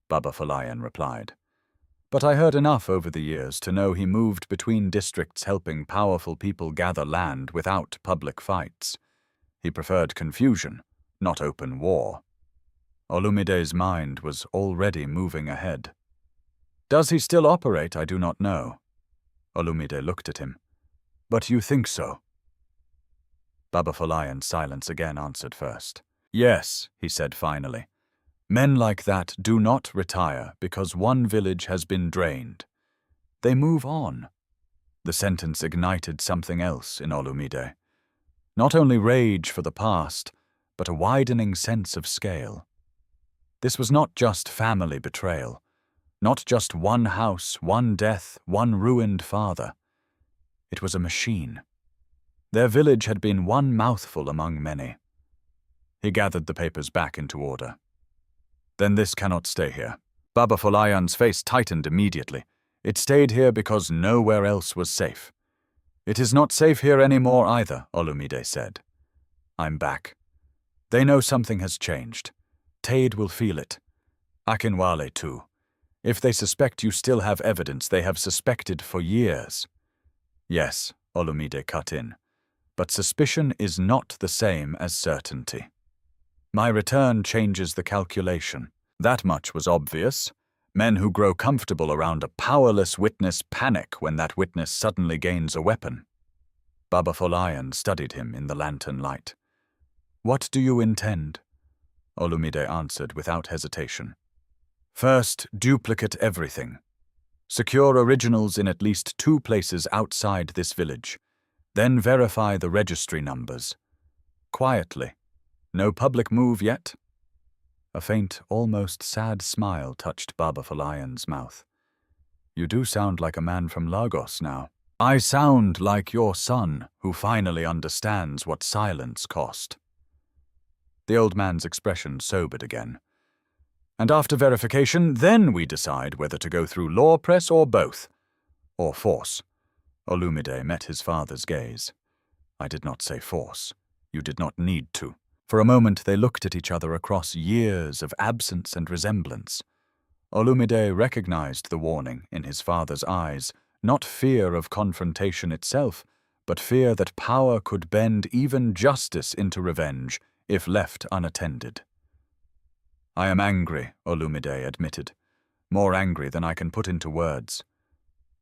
[SPEAKER 1] Baba Folayan replied. But I heard enough over the years to know he moved between districts helping powerful people gather land without public fights. He preferred confusion, not open war. Olumide's mind was already moving ahead. Does he still operate? I do not know. Olumide looked at him. But you think so? Baba Folayan's silence again answered first. Yes, he said finally. Men like that do not retire because one village has been drained. They move on. The sentence ignited something else in Olumide. Not only rage for the past, but a widening sense of scale. This was not just family betrayal, not just one house, one death, one ruined father. It was a machine. Their village had been one mouthful among many. He gathered the papers back into order. Then this cannot stay here. Baba Folayan's face tightened immediately. It stayed here because nowhere else was safe. It is not safe here anymore either, Olumide said. I'm back. They know something has changed. Tade will feel it. Akinwale too. If they suspect you still have evidence, they have suspected for years. Yes, Olumide cut in. But suspicion is not the same as certainty. My return changes the calculation. That much was obvious. Men who grow comfortable around a powerless witness panic when that witness suddenly gains a weapon. Baba Folayan studied him in the lantern light. What do you intend? Olumide answered without hesitation. First, duplicate everything. Secure originals in at least 2 places outside this village. Then verify the registry numbers. Quietly. No public move yet? A faint, almost sad smile touched Baba Folayan's mouth. You do sound like a man from Lagos now. I sound like your son, who finally understands what silence cost. The old man's expression sobered again. And after verification, then we decide whether to go through law press or both. Or force. Olumide met his father's gaze. I did not say force. You did not need to. For a moment they looked at each other across years of absence and resemblance. Olumide recognized the warning in his father's eyes, not fear of confrontation itself, but fear that power could bend even justice into revenge if left unattended. I am angry, Olumide admitted, more angry than I can put into words.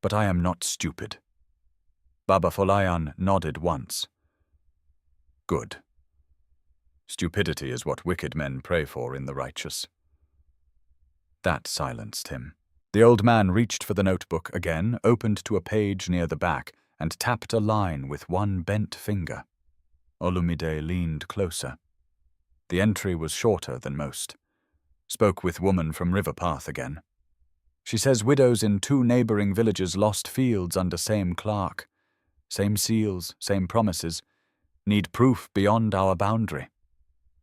[SPEAKER 1] But I am not stupid. Baba Folayan nodded once. Good. Stupidity is what wicked men pray for in the righteous. That silenced him. The old man reached for the notebook again, opened to a page near the back, and tapped a line with one bent finger. Olumide leaned closer. The entry was shorter than most. Spoke with woman from River Path again. She says widows in 2 neighboring villages lost fields under same clerk. Same seals, same promises. Need proof beyond our boundary.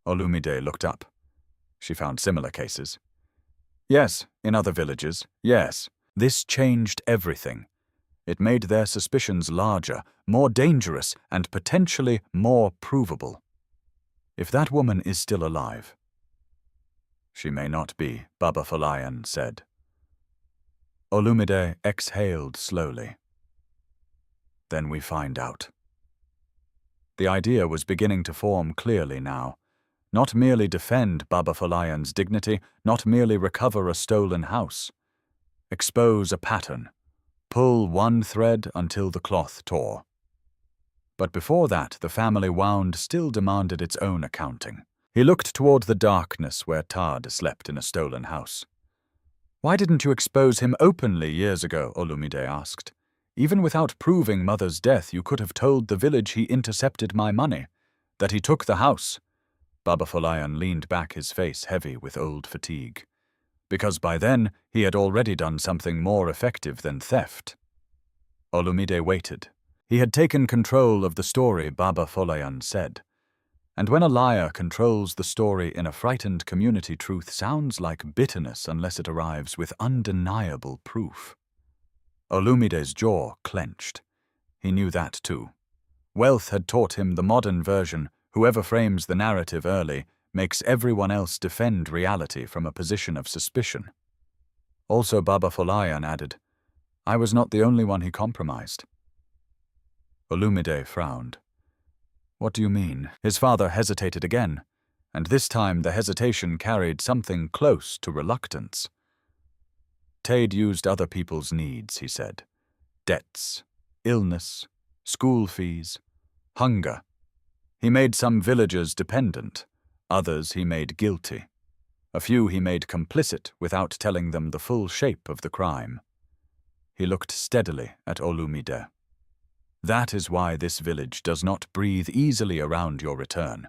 [SPEAKER 1] Olumide looked up. She found similar cases. Yes, in other villages, yes. This changed everything. It made their suspicions larger, more dangerous, and potentially more provable. If that woman is still alive. She may not be, Baba Folayan said. Olumide exhaled slowly. Then we find out. The idea was beginning to form clearly now. Not merely defend Baba Folayan's dignity, not merely recover a stolen house. Expose a pattern. Pull one thread until the cloth tore. But before that, the family wound still demanded its own accounting. He looked toward the darkness where Tade slept in a stolen house. Why didn't you expose him openly years ago? Olumide asked. Even without proving Mother's death, you could have told the village he intercepted my money, that he took the house. Baba Folayan leaned back, his face heavy with old fatigue. Because by then, he had already done something more effective than theft. Olumide waited. He had taken control of the story, Baba Folayan said. And when a liar controls the story in a frightened community, truth sounds like bitterness unless it arrives with undeniable proof. Olumide's jaw clenched. He knew that too. Wealth had taught him the modern version. Whoever frames the narrative early makes everyone else defend reality from a position of suspicion. Also, Baba Folayan added, I was not the only one he compromised. Olumide frowned. What do you mean? His father hesitated again, and this time the hesitation carried something close to reluctance. Tade used other people's needs, he said. Debts, illness, school fees, hunger. He made some villagers dependent, others he made guilty. A few he made complicit without telling them the full shape of the crime. He looked steadily at Olumide. That is why this village does not breathe easily around your return.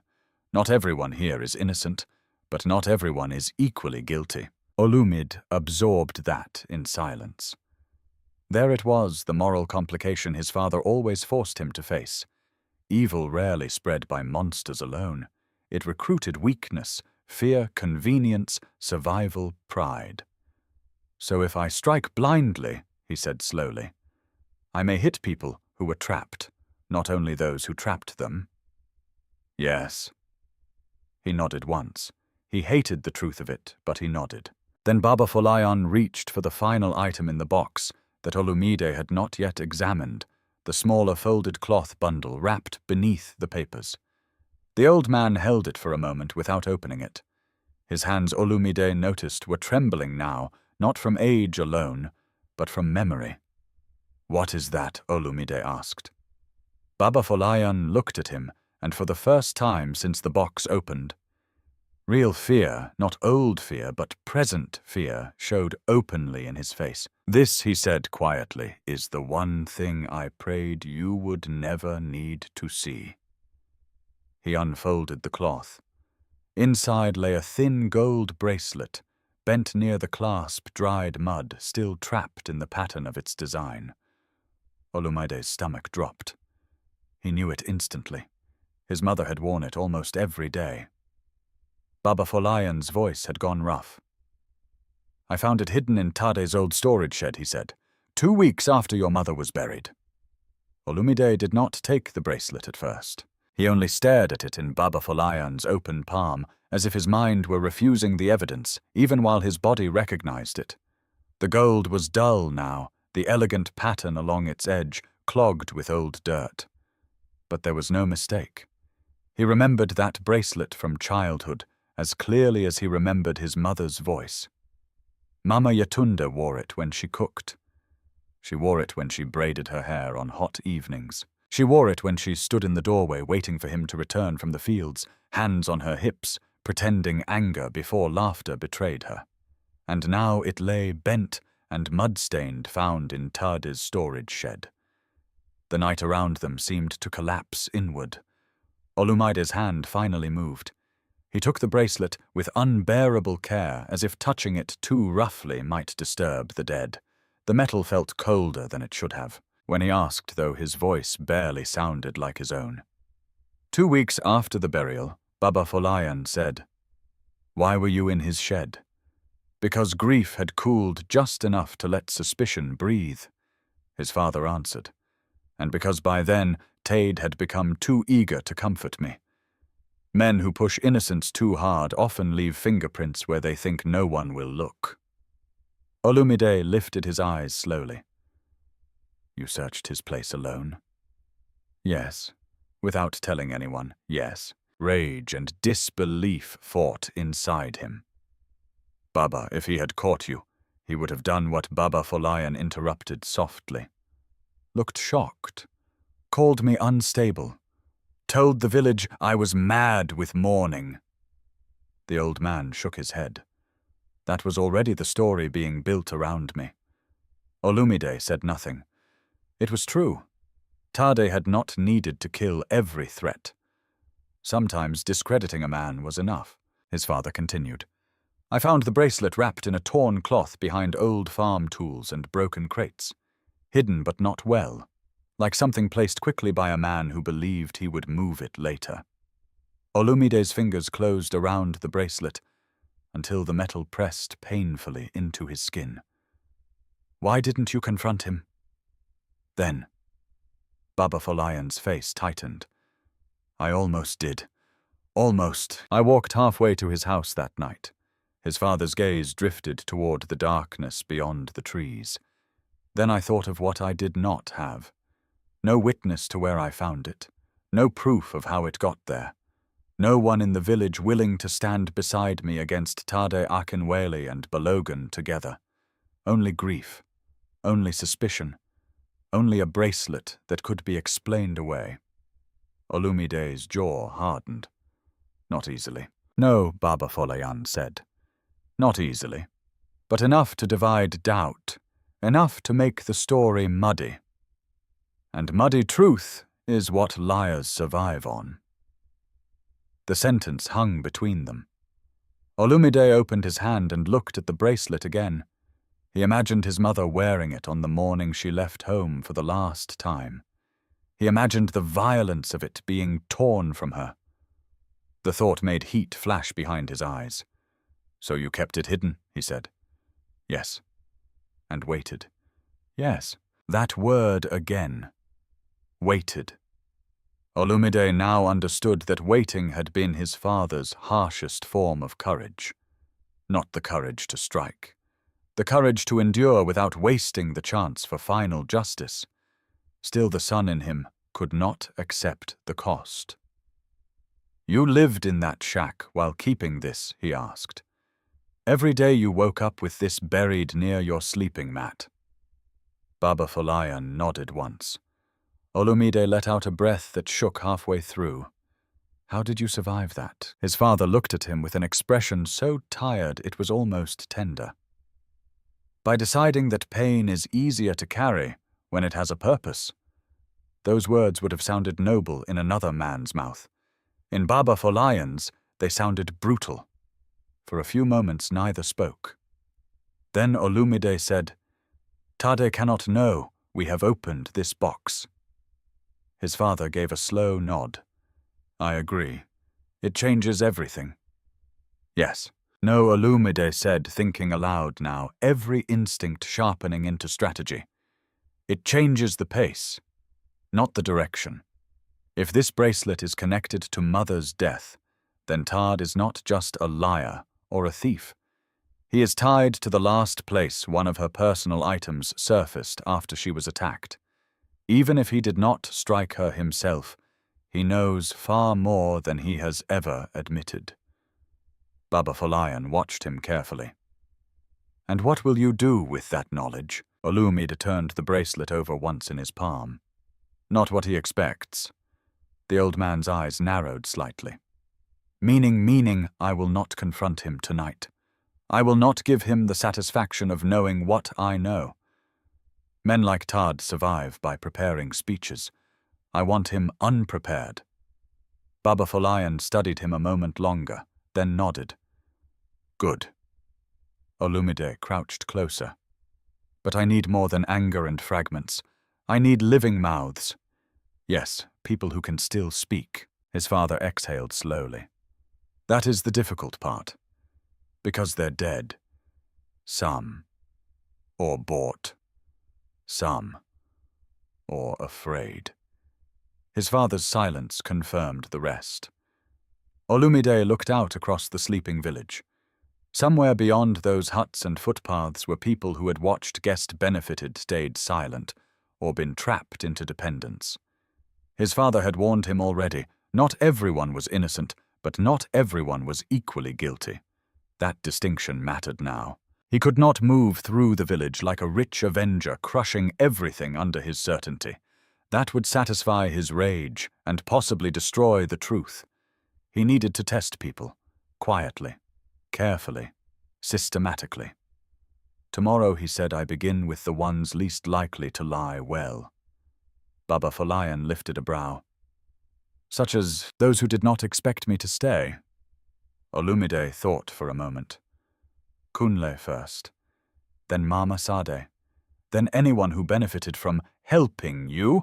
[SPEAKER 1] Not everyone here is innocent, but not everyone is equally guilty. Olumide absorbed that in silence. There it was, the moral complication his father always forced him to face. Evil rarely spread by monsters alone. It recruited weakness, fear, convenience, survival, pride. "So if I strike blindly," he said slowly, "I may hit people who were trapped, not only those who trapped them." "Yes." He nodded once. He hated the truth of it, but he nodded. Then Baba Folayan reached for the final item in the box that Olumide had not yet examined, the smaller folded cloth bundle wrapped beneath the papers. The old man held it for a moment without opening it. His hands, Olumide noticed, were trembling now, not from age alone, but from memory. "What is that?" Olumide asked. Baba Folayan looked at him, and for the first time since the box opened, real fear, not old fear, but present fear, showed openly in his face. "This," he said quietly, "is the one thing I prayed you would never need to see." He unfolded the cloth. Inside lay a thin gold bracelet, bent near the clasp dried mud, still trapped in the pattern of its design. Olumide's stomach dropped. He knew it instantly. His mother had worn it almost every day. Baba Folayan's voice had gone rough. "I found it hidden in Tade's old storage shed," he said, 2 weeks after your mother was buried." Olumide did not take the bracelet at first. He only stared at it in Baba Folayan's open palm, as if his mind were refusing the evidence, even while his body recognized it. The gold was dull now, the elegant pattern along its edge clogged with old dirt. But there was no mistake. He remembered that bracelet from childhood as clearly as he remembered his mother's voice. Mama Yatunda wore it when she cooked. She wore it when she braided her hair on hot evenings. She wore it when she stood in the doorway waiting for him to return from the fields, hands on her hips, pretending anger before laughter betrayed her. And now it lay bent and mud-stained, found in Tade's storage shed. The night around them seemed to collapse inward. Olumide's hand finally moved. He took the bracelet with unbearable care, as if touching it too roughly might disturb the dead. The metal felt colder than it should have. When he asked, though, his voice barely sounded like his own. 2 weeks after the burial, Baba Folayan said, "Why were you in his shed?" "Because grief had cooled just enough to let suspicion breathe," his father answered. "And because by then Tade had become too eager to comfort me. Men who push innocence too hard often leave fingerprints where they think no one will look." Olumide lifted his eyes slowly. "You searched his place alone?" "Yes. Without telling anyone, yes." Rage and disbelief fought inside him. "Baba, if he had caught you, he would have done what..." Baba Folayan interrupted softly. "Looked shocked. Called me unstable. Told the village I was mad with mourning." The old man shook his head. "That was already the story being built around me." Olumide said nothing. It was true. Tade had not needed to kill every threat. Sometimes discrediting a man was enough. His father continued. "I found the bracelet wrapped in a torn cloth behind old farm tools and broken crates. Hidden but not well, like something placed quickly by a man who believed he would move it later." Olumide's fingers closed around the bracelet until the metal pressed painfully into his skin. "Why didn't you confront him?" "Then." Baba Folayan's face tightened. "I almost did. Almost." I walked halfway to his house that night. His father's gaze drifted toward the darkness beyond the trees. Then I thought of what I did not have. No witness to where I found it. No proof of how it got there. No one in the village willing to stand beside me against Tade Akinwele and Balogan together. Only grief. Only suspicion. Only a bracelet that could be explained away. Olumide's jaw hardened. "Not easily." "No," Baba Folayan said. "Not easily. But enough to divide doubt. Enough to make the story muddy. And muddy truth is what liars survive on." The sentence hung between them. Olumide opened his hand and looked at the bracelet again. He imagined his mother wearing it on the morning she left home for the last time. He imagined the violence of it being torn from her. The thought made heat flash behind his eyes. "So you kept it hidden," he said. "Yes." And waited. Yes, that word again. Waited. Olumide now understood that waiting had been his father's harshest form of courage. Not the courage to strike. The courage to endure without wasting the chance for final justice. Still, the son in him could not accept the cost. "You lived in that shack while keeping this?" he asked. "Every day you woke up with this buried near your sleeping mat?" Baba Folayan nodded once. Olumide let out a breath that shook halfway through. "How did you survive that?" His father looked at him with an expression so tired it was almost tender. "By deciding that pain is easier to carry when it has a purpose." Those words would have sounded noble in another man's mouth. In Baba Folayan's, they sounded brutal. For a few moments neither spoke. Then Olumide said, "Tade cannot know we have opened this box." His father gave a slow nod. "I agree. It changes everything." "Yes." No, Olumide said, thinking aloud now, every instinct sharpening into strategy. "It changes the pace, not the direction. If this bracelet is connected to Mother's death, then Tad is not just a liar or a thief. He is tied to the last place one of her personal items surfaced after she was attacked. Even if he did not strike her himself, he knows far more than he has ever admitted." Baba Folayan watched him carefully. "And what will you do with that knowledge?" Olumide turned the bracelet over once in his palm. "Not what he expects." The old man's eyes narrowed slightly. Meaning, I will not confront him tonight. I will not give him the satisfaction of knowing what I know. Men like Tad survive by preparing speeches. I want him unprepared." Baba Folayan studied him a moment longer, then nodded. "Good." Olumide crouched closer. "But I need more than anger and fragments. I need living mouths. Yes, people who can still speak." His father exhaled slowly. "That is the difficult part. Because they're dead. Some. Or bought. Some. Or afraid." His father's silence confirmed the rest. Olumide looked out across the sleeping village. Somewhere beyond those huts and footpaths were people who had watched guest benefited stayed silent, or been trapped into dependence. His father had warned him already. Not everyone was innocent, but not everyone was equally guilty. That distinction mattered now. He could not move through the village like a rich avenger crushing everything under his certainty. That would satisfy his rage and possibly destroy the truth. He needed to test people, quietly, carefully, systematically. "Tomorrow," he said, "I begin with the ones least likely to lie well." Baba Folayan lifted a brow. "Such as those who did not expect me to stay?" Olumide thought for a moment. "Kunle first, then Mama Sade, then anyone who benefited from helping you.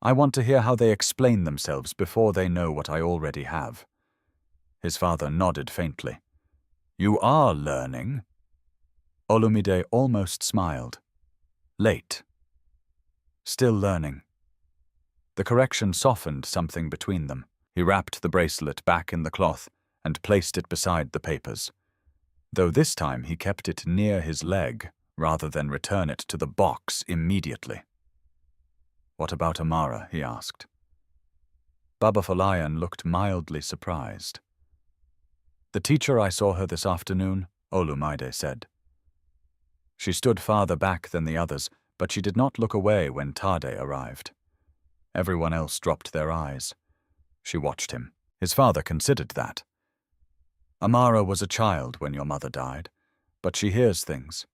[SPEAKER 1] I want to hear how they explain themselves before they know what I already have." His father nodded faintly. "You are learning." Olumide almost smiled. "Late. Still learning." The correction softened something between them. He wrapped the bracelet back in the cloth and placed it beside the papers, though this time he kept it near his leg rather than return it to the box immediately. "What about Amara?" he asked. Baba Folayan looked mildly surprised. "The teacher, I saw her this afternoon," Olumide said. She stood farther back than the others, but she did not look away when Tade arrived. Everyone else dropped their eyes. She watched him. His father considered that. "Amara was a child when your mother died, but she hears things.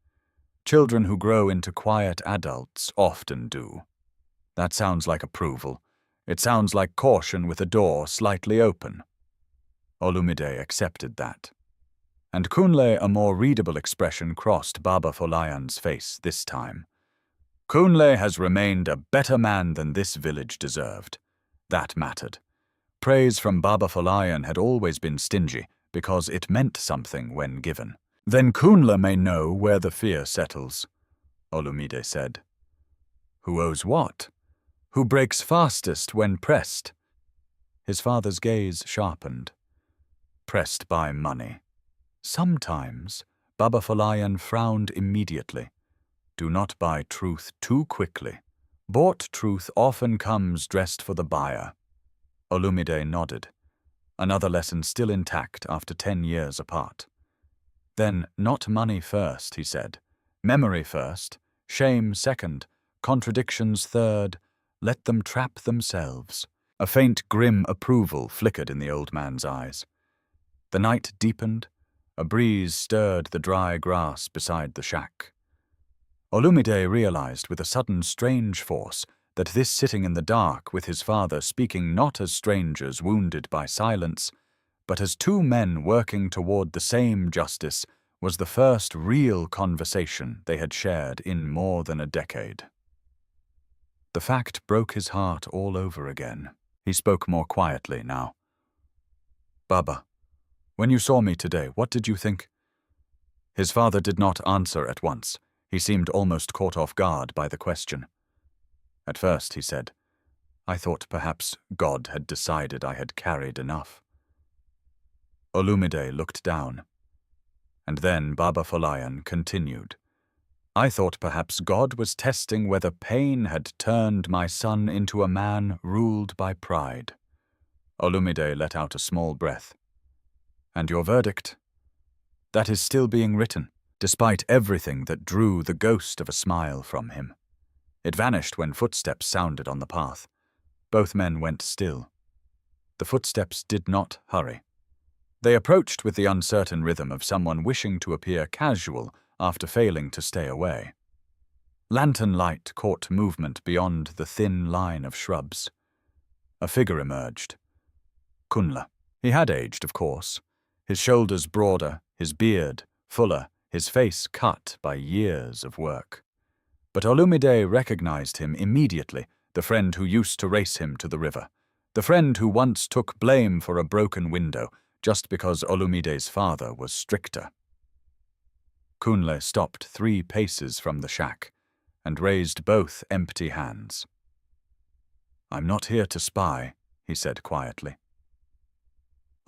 [SPEAKER 1] Children who grow into quiet adults often do." That sounds like approval. It sounds like caution with a door slightly open. Olumide accepted that. And Kunle, a more readable expression crossed Baba Folayan's face this time. Kunle has remained a better man than this village deserved. That mattered. Praise from Baba Folayan had always been stingy because it meant something when given. Then Kunle may know where the fear settles, Olumide said. Who owes what? Who breaks fastest when pressed? His father's gaze sharpened. Pressed by money. Sometimes, Baba Folayan frowned immediately. Do not buy truth too quickly. Bought truth often comes dressed for the buyer. Olumide nodded. Another lesson still intact after 10 years apart. Then, not money first, he said. Memory first, shame second, contradictions third. Let them trap themselves. A faint grim approval flickered in the old man's eyes. The night deepened. A breeze stirred the dry grass beside the shack. Olumide realized with a sudden strange force that this sitting in the dark with his father speaking not as strangers wounded by silence, but as two men working toward the same justice, was the first real conversation they had shared in more than a decade. The fact broke his heart all over again. He spoke more quietly now. Baba, when you saw me today, what did you think? His father did not answer at once. He seemed almost caught off guard by the question. At first, he said, I thought perhaps God had decided I had carried enough. Olumide looked down. And then Baba Folayan continued. I thought perhaps God was testing whether pain had turned my son into a man ruled by pride. Olumide let out a small breath. And your verdict? That is still being written, despite everything that drew the ghost of a smile from him. It vanished when footsteps sounded on the path. Both men went still. The footsteps did not hurry. They approached with the uncertain rhythm of someone wishing to appear casual after failing to stay away. Lantern light caught movement beyond the thin line of shrubs. A figure emerged. Kunle. He had aged, of course. His shoulders broader, his beard fuller, his face cut by years of work. But Olumide recognized him immediately, the friend who used to race him to the river, the friend who once took blame for a broken window just because Olumide's father was stricter. Kunle stopped 3 paces from the shack and raised both empty hands. I'm not here to spy, he said quietly.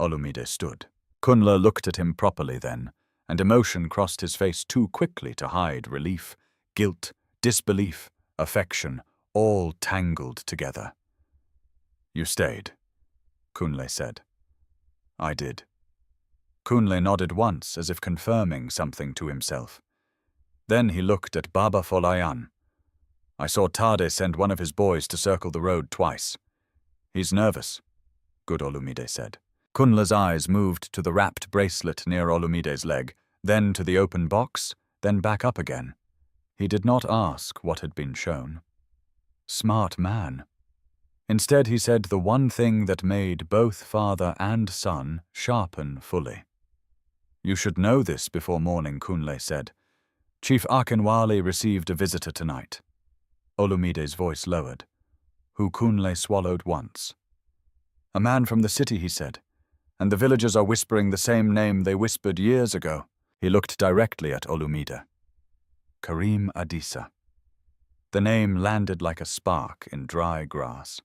[SPEAKER 1] Olumide stood. Kunle looked at him properly then, and emotion crossed his face too quickly to hide relief, guilt, disbelief, affection, all tangled together. You stayed, Kunle said. I did. Kunle nodded once as if confirming something to himself. Then he looked at Baba Folayan. I saw Tade send one of his boys to circle the road twice. He's nervous, good Olumide said. Kunle's eyes moved to the wrapped bracelet near Olumide's leg, then to the open box, then back up again. He did not ask what had been shown. Smart man. Instead, he said the one thing that made both father and son sharpen fully. You should know this before morning, Kunle said. Chief Akinwale received a visitor tonight. Olumide's voice lowered, who Kunle swallowed once. A man from the city, he said, and the villagers are whispering the same name they whispered years ago. He looked directly at Olumide. Karim Adisa. The name landed like a spark in dry grass.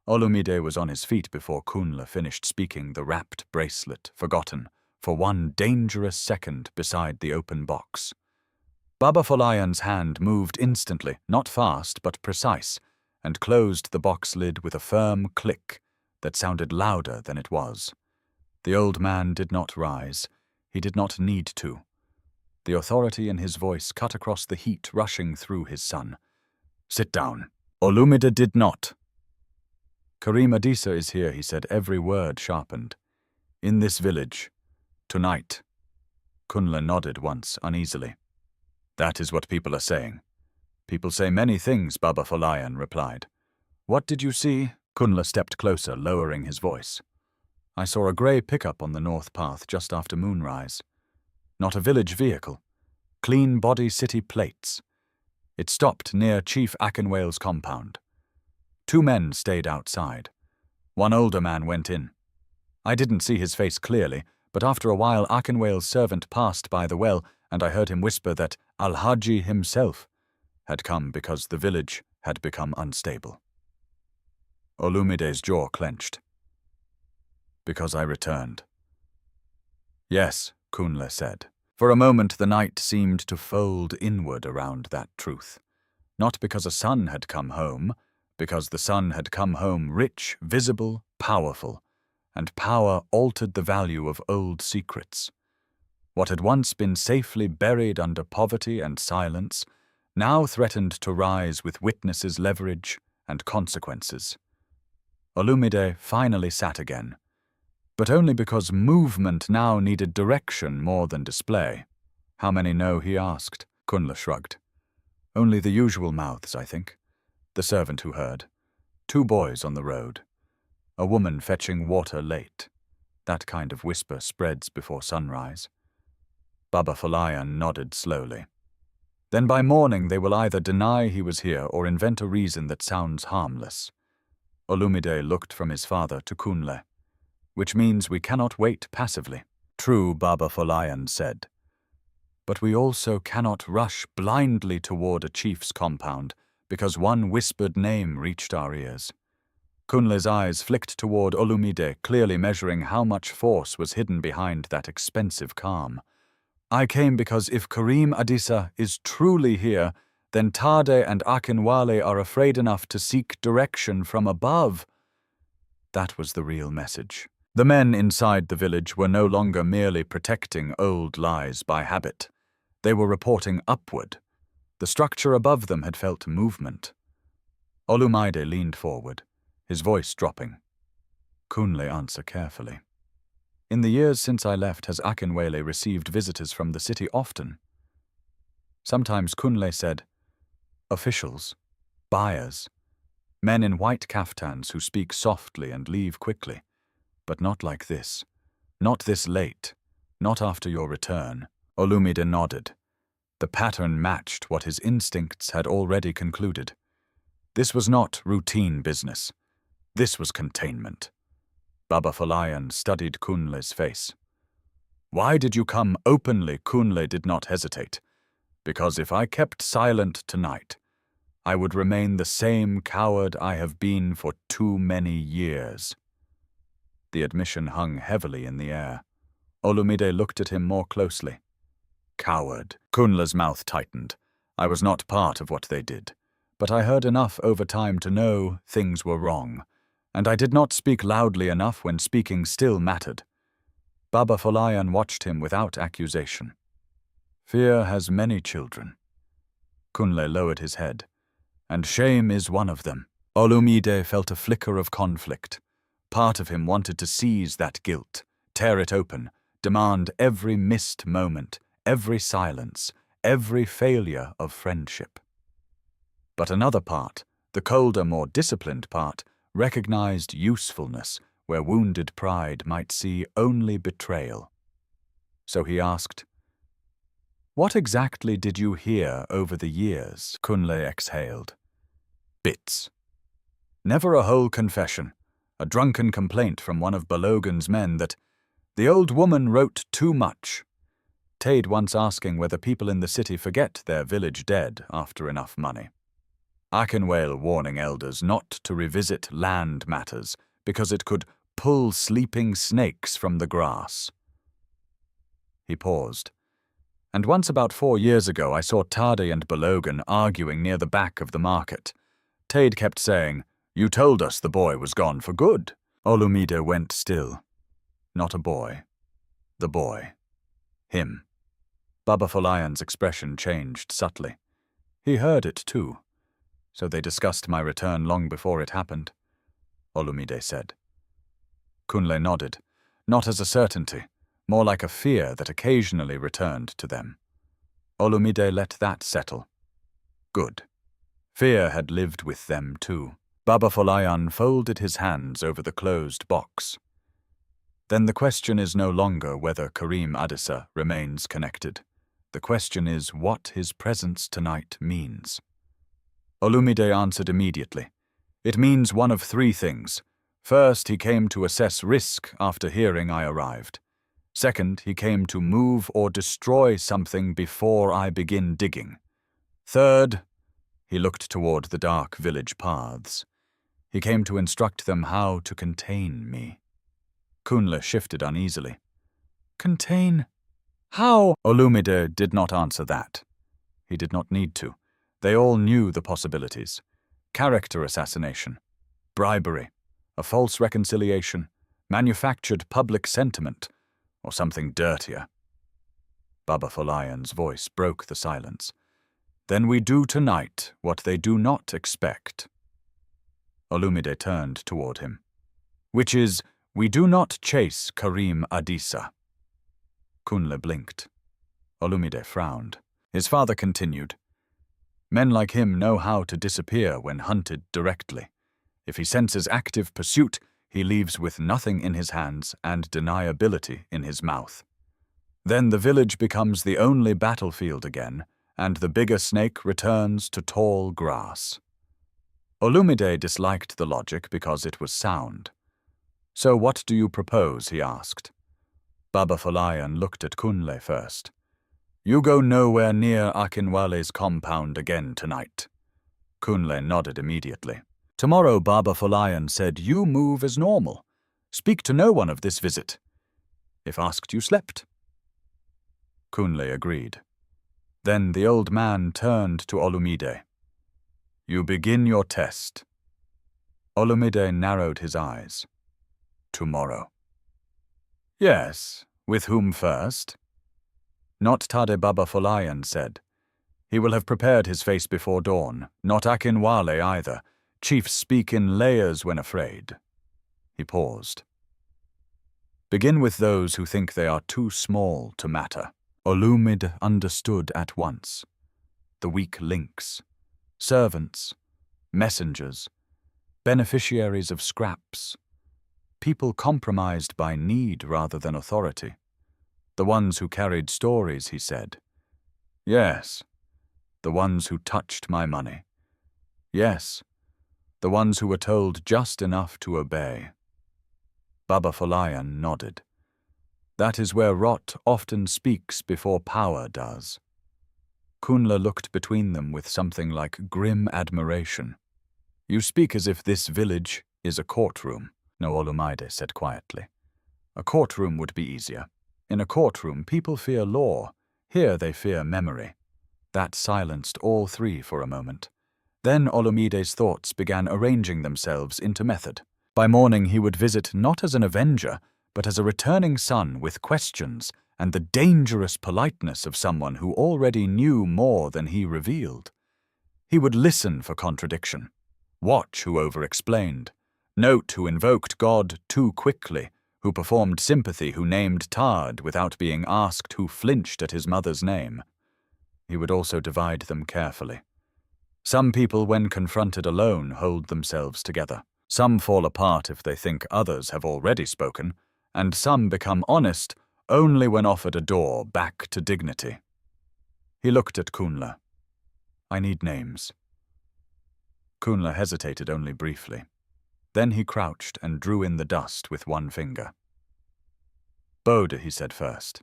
[SPEAKER 1] Olumide was on his feet before Kunle finished speaking the wrapped bracelet, forgotten, for one dangerous second beside the open box. Baba Folayan's hand moved instantly, not fast but precise, and closed the box lid with a firm click that sounded louder than it was. The old man did not rise. He did not need to. The authority in his voice cut across the heat rushing through his son. Sit down. Olumide did not. Karim Adisa is here, he said, every word sharpened. In this village. Tonight. Kunle nodded once, uneasily. That is what people are saying. People say many things, Baba Folayan replied. What did you see? Kunle stepped closer, lowering his voice. I saw a grey pickup on the north path just after moonrise. Not a village vehicle. Clean body city plates. It stopped near Chief Akinwale's compound. 2 men stayed outside. 1 older man went in. I didn't see his face clearly, but after a while Akinwale's servant passed by the well, and I heard him whisper that Al-Haji himself had come because the village had become unstable. Olumide's jaw clenched. Because I returned. Yes, Kunle said. For a moment the night seemed to fold inward around that truth. Not because a son had come home, because the son had come home rich, visible, powerful, and power altered the value of old secrets. What had once been safely buried under poverty and silence now threatened to rise with witnesses' leverage and consequences. Olumide finally sat again, but only because movement now needed direction more than display. How many know, he asked. Kunle shrugged. Only the usual mouths, I think. The servant who heard. 2 boys on the road. A woman fetching water late. That kind of whisper spreads before sunrise. Baba Folayan nodded slowly. Then by morning they will either deny he was here or invent a reason that sounds harmless. Olumide looked from his father to Kunle. Which means we cannot wait passively. True, Baba Folayan said. But we also cannot rush blindly toward a chief's compound because one whispered name reached our ears. Kunle's eyes flicked toward Olumide, clearly measuring how much force was hidden behind that expensive calm. I came because if Karim Adisa is truly here, then Tade and Akinwale are afraid enough to seek direction from above. That was the real message. The men inside the village were no longer merely protecting old lies by habit. They were reporting upward. The structure above them had felt movement. Olumide leaned forward, his voice dropping. Kunle answered carefully. In the years since I left, has Akinwale received visitors from the city often? Sometimes Kunle said, officials, buyers, men in white kaftans who speak softly and leave quickly. But not like this. Not this late. Not after your return. Olumide nodded. The pattern matched what his instincts had already concluded. This was not routine business. This was containment. Baba Folayan studied Kunle's face. Why did you come openly? Kunle did not hesitate. Because if I kept silent tonight, I would remain the same coward I have been for too many years. The admission hung heavily in the air. Olumide looked at him more closely. Coward. Kunle's mouth tightened. I was not part of what they did, but I heard enough over time to know things were wrong, and I did not speak loudly enough when speaking still mattered. Baba Folayan watched him without accusation. Fear has many children. Kunle lowered his head. And shame is one of them. Olumide felt a flicker of conflict. Part of him wanted to seize that guilt, tear it open, demand every missed moment, every silence, every failure of friendship. But another part, the colder, more disciplined part, recognized usefulness where wounded pride might see only betrayal. So he asked, What exactly did you hear over the years? Kunle exhaled. Bits. Never a whole confession. A drunken complaint from one of Balogan's men that the old woman wrote too much. Tade once asking whether people in the city forget their village dead after enough money. Akinwale warning elders not to revisit land matters because it could pull sleeping snakes from the grass. He paused. And once about 4 years ago I saw Tade and Balogan arguing near the back of the market. Tade kept saying, You told us the boy was gone for good. Olumide went still. Not a boy. The boy. Him. Baba Folayan's expression changed subtly. He heard it too. So they discussed my return long before it happened, Olumide said. Kunle nodded, not as a certainty, more like a fear that occasionally returned to them. Olumide let that settle. Good. Fear had lived with them too. Baba Folayan folded his hands over the closed box. Then the question is no longer whether Karim Adisa remains connected. The question is what his presence tonight means. Olumide answered immediately. It means one of three things. First, he came to assess risk after hearing I arrived. Second, he came to move or destroy something before I begin digging. Third, he looked toward the dark village paths. He came to instruct them how to contain me. Kunle shifted uneasily. Contain? How? Olumide did not answer that. He did not need to. They all knew the possibilities. Character assassination, bribery, a false reconciliation, manufactured public sentiment, or something dirtier. Baba Folayan's voice broke the silence. Then we do tonight what they do not expect. Olumide turned toward him. Which is, we do not chase Karim Adisa. Kunle blinked. Olumide frowned. His father continued. Men like him know how to disappear when hunted directly. If he senses active pursuit, he leaves with nothing in his hands and deniability in his mouth. Then the village becomes the only battlefield again, and the bigger snake returns to tall grass. Olumide disliked the logic because it was sound. So what do you propose, he asked. Baba Folayan looked at Kunle first. You go nowhere near Akinwale's compound again tonight. Kunle nodded immediately. Tomorrow Baba Folayan said you move as normal. Speak to no one of this visit. If asked, you slept. Kunle agreed. Then the old man turned to Olumide. You begin your test. Olumide narrowed his eyes. Tomorrow. Yes, with whom first? Not Tade Baba Folayan said. He will have prepared his face before dawn, not Akinwale either. Chiefs speak in layers when afraid. He paused. Begin with those who think they are too small to matter. Olumide understood at once. The weak links, servants, messengers, beneficiaries of scraps, people compromised by need rather than authority. The ones who carried stories, he said. Yes, the ones who touched my money. Yes, the ones who were told just enough to obey. Baba Folayan nodded. That is where rot often speaks before power does. Kunle looked between them with something like grim admiration. You speak as if this village is a courtroom, no, Olumide said quietly. A courtroom would be easier. In a courtroom, people fear law. Here they fear memory. That silenced all three for a moment. Then Olumide's thoughts began arranging themselves into method. By morning he would visit not as an avenger, but as a returning son with questions and the dangerous politeness of someone who already knew more than he revealed. He would listen for contradiction, watch who over-explained, note who invoked God too quickly, who performed sympathy, who named Tad without being asked, who flinched at his mother's name. He would also divide them carefully. Some people, when confronted alone, hold themselves together. Some fall apart if they think others have already spoken, and some become honest only when offered a door back to dignity. He looked at Kunle. I need names. Kunle hesitated only briefly. Then he crouched and drew in the dust with one finger. Bode, he said first.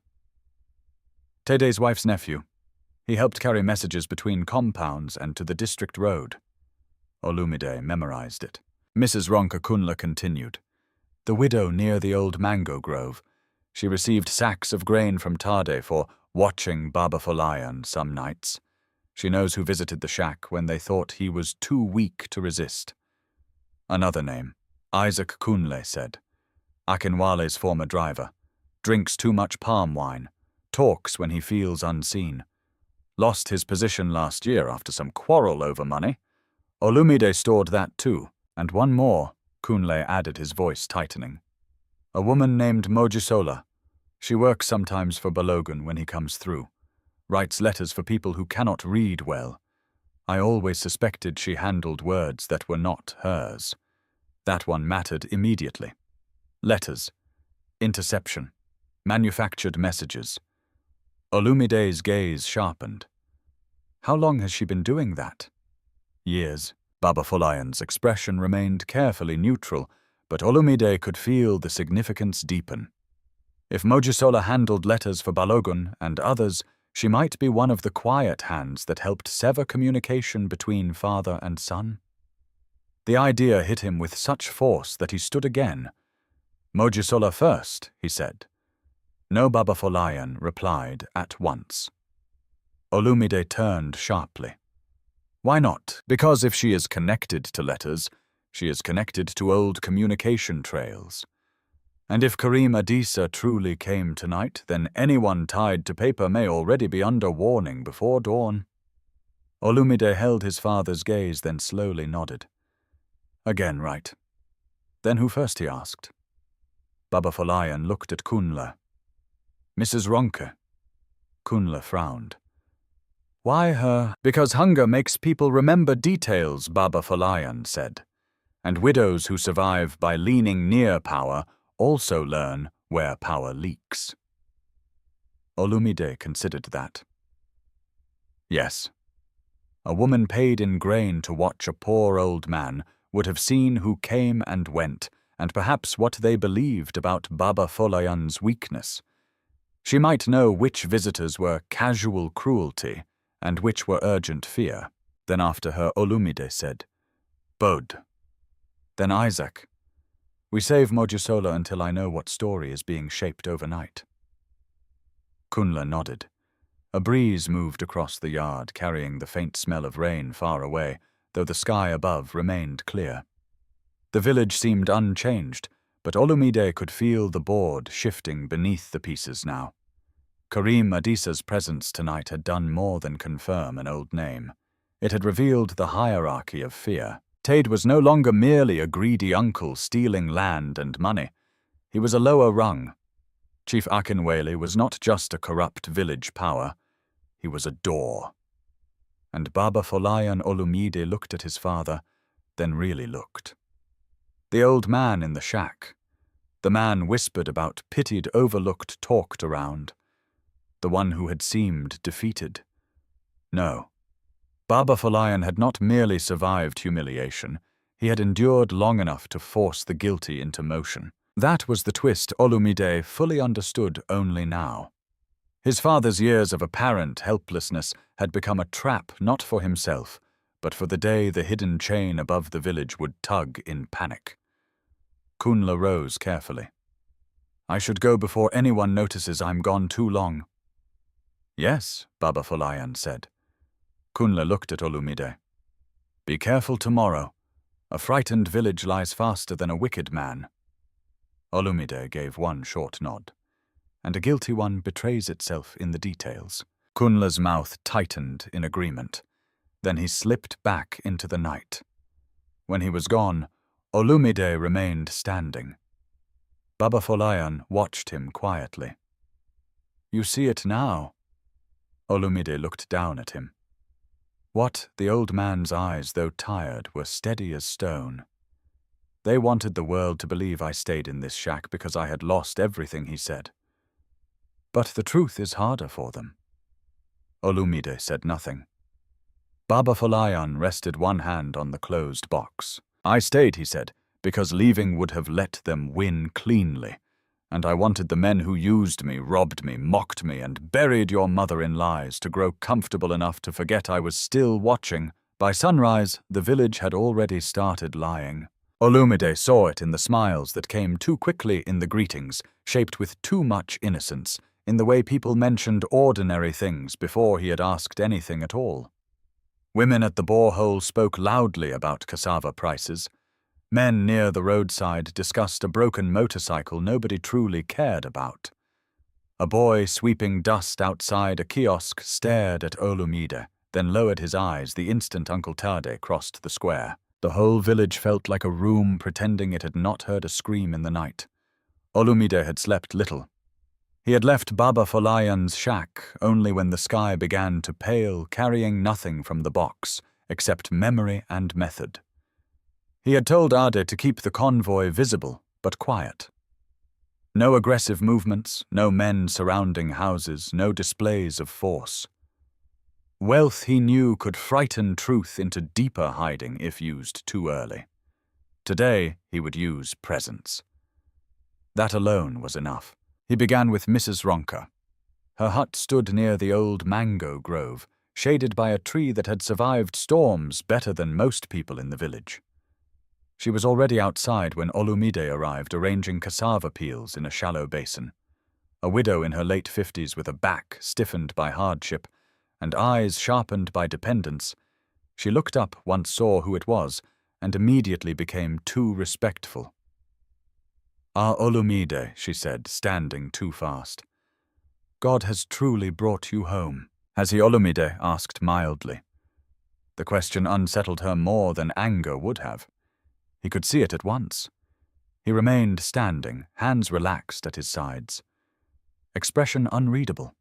[SPEAKER 1] Tede's wife's nephew. He helped carry messages between compounds and to the district road. Olumide memorized it. Mrs. Ronka Kunle continued. The widow near the old mango grove. She received sacks of grain from Tade for watching Baba Folayan some nights. She knows who visited the shack when they thought he was too weak to resist. Another name, Isaac Kunle said. Akinwale's former driver. Drinks too much palm wine. Talks when he feels unseen. Lost his position last year after some quarrel over money. Olumide stored that too. And one more, Kunle added, his voice tightening. A woman named Mojisola. She works sometimes for Balogun when he comes through. Writes letters for people who cannot read well. I always suspected she handled words that were not hers. That one mattered immediately. Letters. Interception. Manufactured messages. Olumide's gaze sharpened. How long has she been doing that? Years. Baba Folayan's expression remained carefully neutral, but Olumide could feel the significance deepen. If Mojisola handled letters for Balogun and others, she might be one of the quiet hands that helped sever communication between father and son. The idea hit him with such force that he stood again. Mojisola first, he said. No Baba Folayan replied at once. Olumide turned sharply. Why not? Because if she is connected to letters, she is connected to old communication trails. And if Karim Adisa truly came tonight, then anyone tied to paper may already be under warning before dawn. Olumide held his father's gaze, then slowly nodded. Again right. Then who first, he asked. Baba Folayan looked at Kunla. Mrs. Ronke. Kunla frowned. Why her? Because hunger makes people remember details, Baba Folayan said. And widows who survive by leaning near power also learn where power leaks. Olumide considered that. Yes. A woman paid in grain to watch a poor old man would have seen who came and went, and perhaps what they believed about Baba Folayan's weakness. She might know which visitors were casual cruelty and which were urgent fear. Then after her Olumide said, Bod. Then Isaac. We save Mojisola until I know what story is being shaped overnight. Kunla nodded. A breeze moved across the yard, carrying the faint smell of rain far away, though the sky above remained clear. The village seemed unchanged, but Olumide could feel the board shifting beneath the pieces now. Karim Adisa's presence tonight had done more than confirm an old name. It had revealed the hierarchy of fear. Tade was no longer merely a greedy uncle stealing land and money. He was a lower rung. Chief Akinwele was not just a corrupt village power. He was a door. And Baba Folayan Olumide looked at his father, then really looked. The old man in the shack. The man whispered about, pitied, overlooked, talked around. The one who had seemed defeated. No. Baba Folayan had not merely survived humiliation, he had endured long enough to force the guilty into motion. That was the twist Olumide fully understood only now. His father's years of apparent helplessness had become a trap not for himself, but for the day the hidden chain above the village would tug in panic. Kunla rose carefully. I should go before anyone notices I'm gone too long. Yes, Baba Folayan said. Kunla looked at Olumide. Be careful tomorrow. A frightened village lies faster than a wicked man. Olumide gave one short nod. And a guilty one betrays itself in the details. Kunla's mouth tightened in agreement. Then he slipped back into the night. When he was gone, Olumide remained standing. Baba Folayan watched him quietly. You see it now. Olumide looked down at him. What, the old man's eyes, though tired, were steady as stone. They wanted the world to believe I stayed in this shack because I had lost everything, he said. But the truth is harder for them. Olumide said nothing. Baba Folayan rested one hand on the closed box. I stayed, he said, because leaving would have let them win cleanly. And I wanted the men who used me, robbed me, mocked me, and buried your mother in lies to grow comfortable enough to forget I was still watching. By sunrise, the village had already started lying. Olumide saw it in the smiles that came too quickly in the greetings, shaped with too much innocence, in the way people mentioned ordinary things before he had asked anything at all. Women at the borehole spoke loudly about cassava prices. Men near the roadside discussed a broken motorcycle nobody truly cared about. A boy sweeping dust outside a kiosk stared at Olumide, then lowered his eyes the instant Uncle Tade crossed the square. The whole village felt like a room pretending it had not heard a scream in the night. Olumide had slept little. He had left Baba Folayan's shack only when the sky began to pale, carrying nothing from the box except memory and method. He had told Ade to keep the convoy visible but quiet. No aggressive movements, no men surrounding houses, no displays of force. Wealth, he knew, could frighten truth into deeper hiding if used too early. Today, he would use presence. That alone was enough. He began with Mrs. Ronker. Her hut stood near the old mango grove, shaded by a tree that had survived storms better than most people in the village. She was already outside when Olumide arrived, arranging cassava peels in a shallow basin. A widow in her late 50s with a back stiffened by hardship and eyes sharpened by dependence, she looked up once saw who it was and immediately became too respectful. "Ah, Olumide," she said, standing too fast. "God has truly brought you home." "Has he?" Olumide asked mildly. The question unsettled her more than anger would have. He could see it at once. He remained standing, hands relaxed at his sides. Expression unreadable.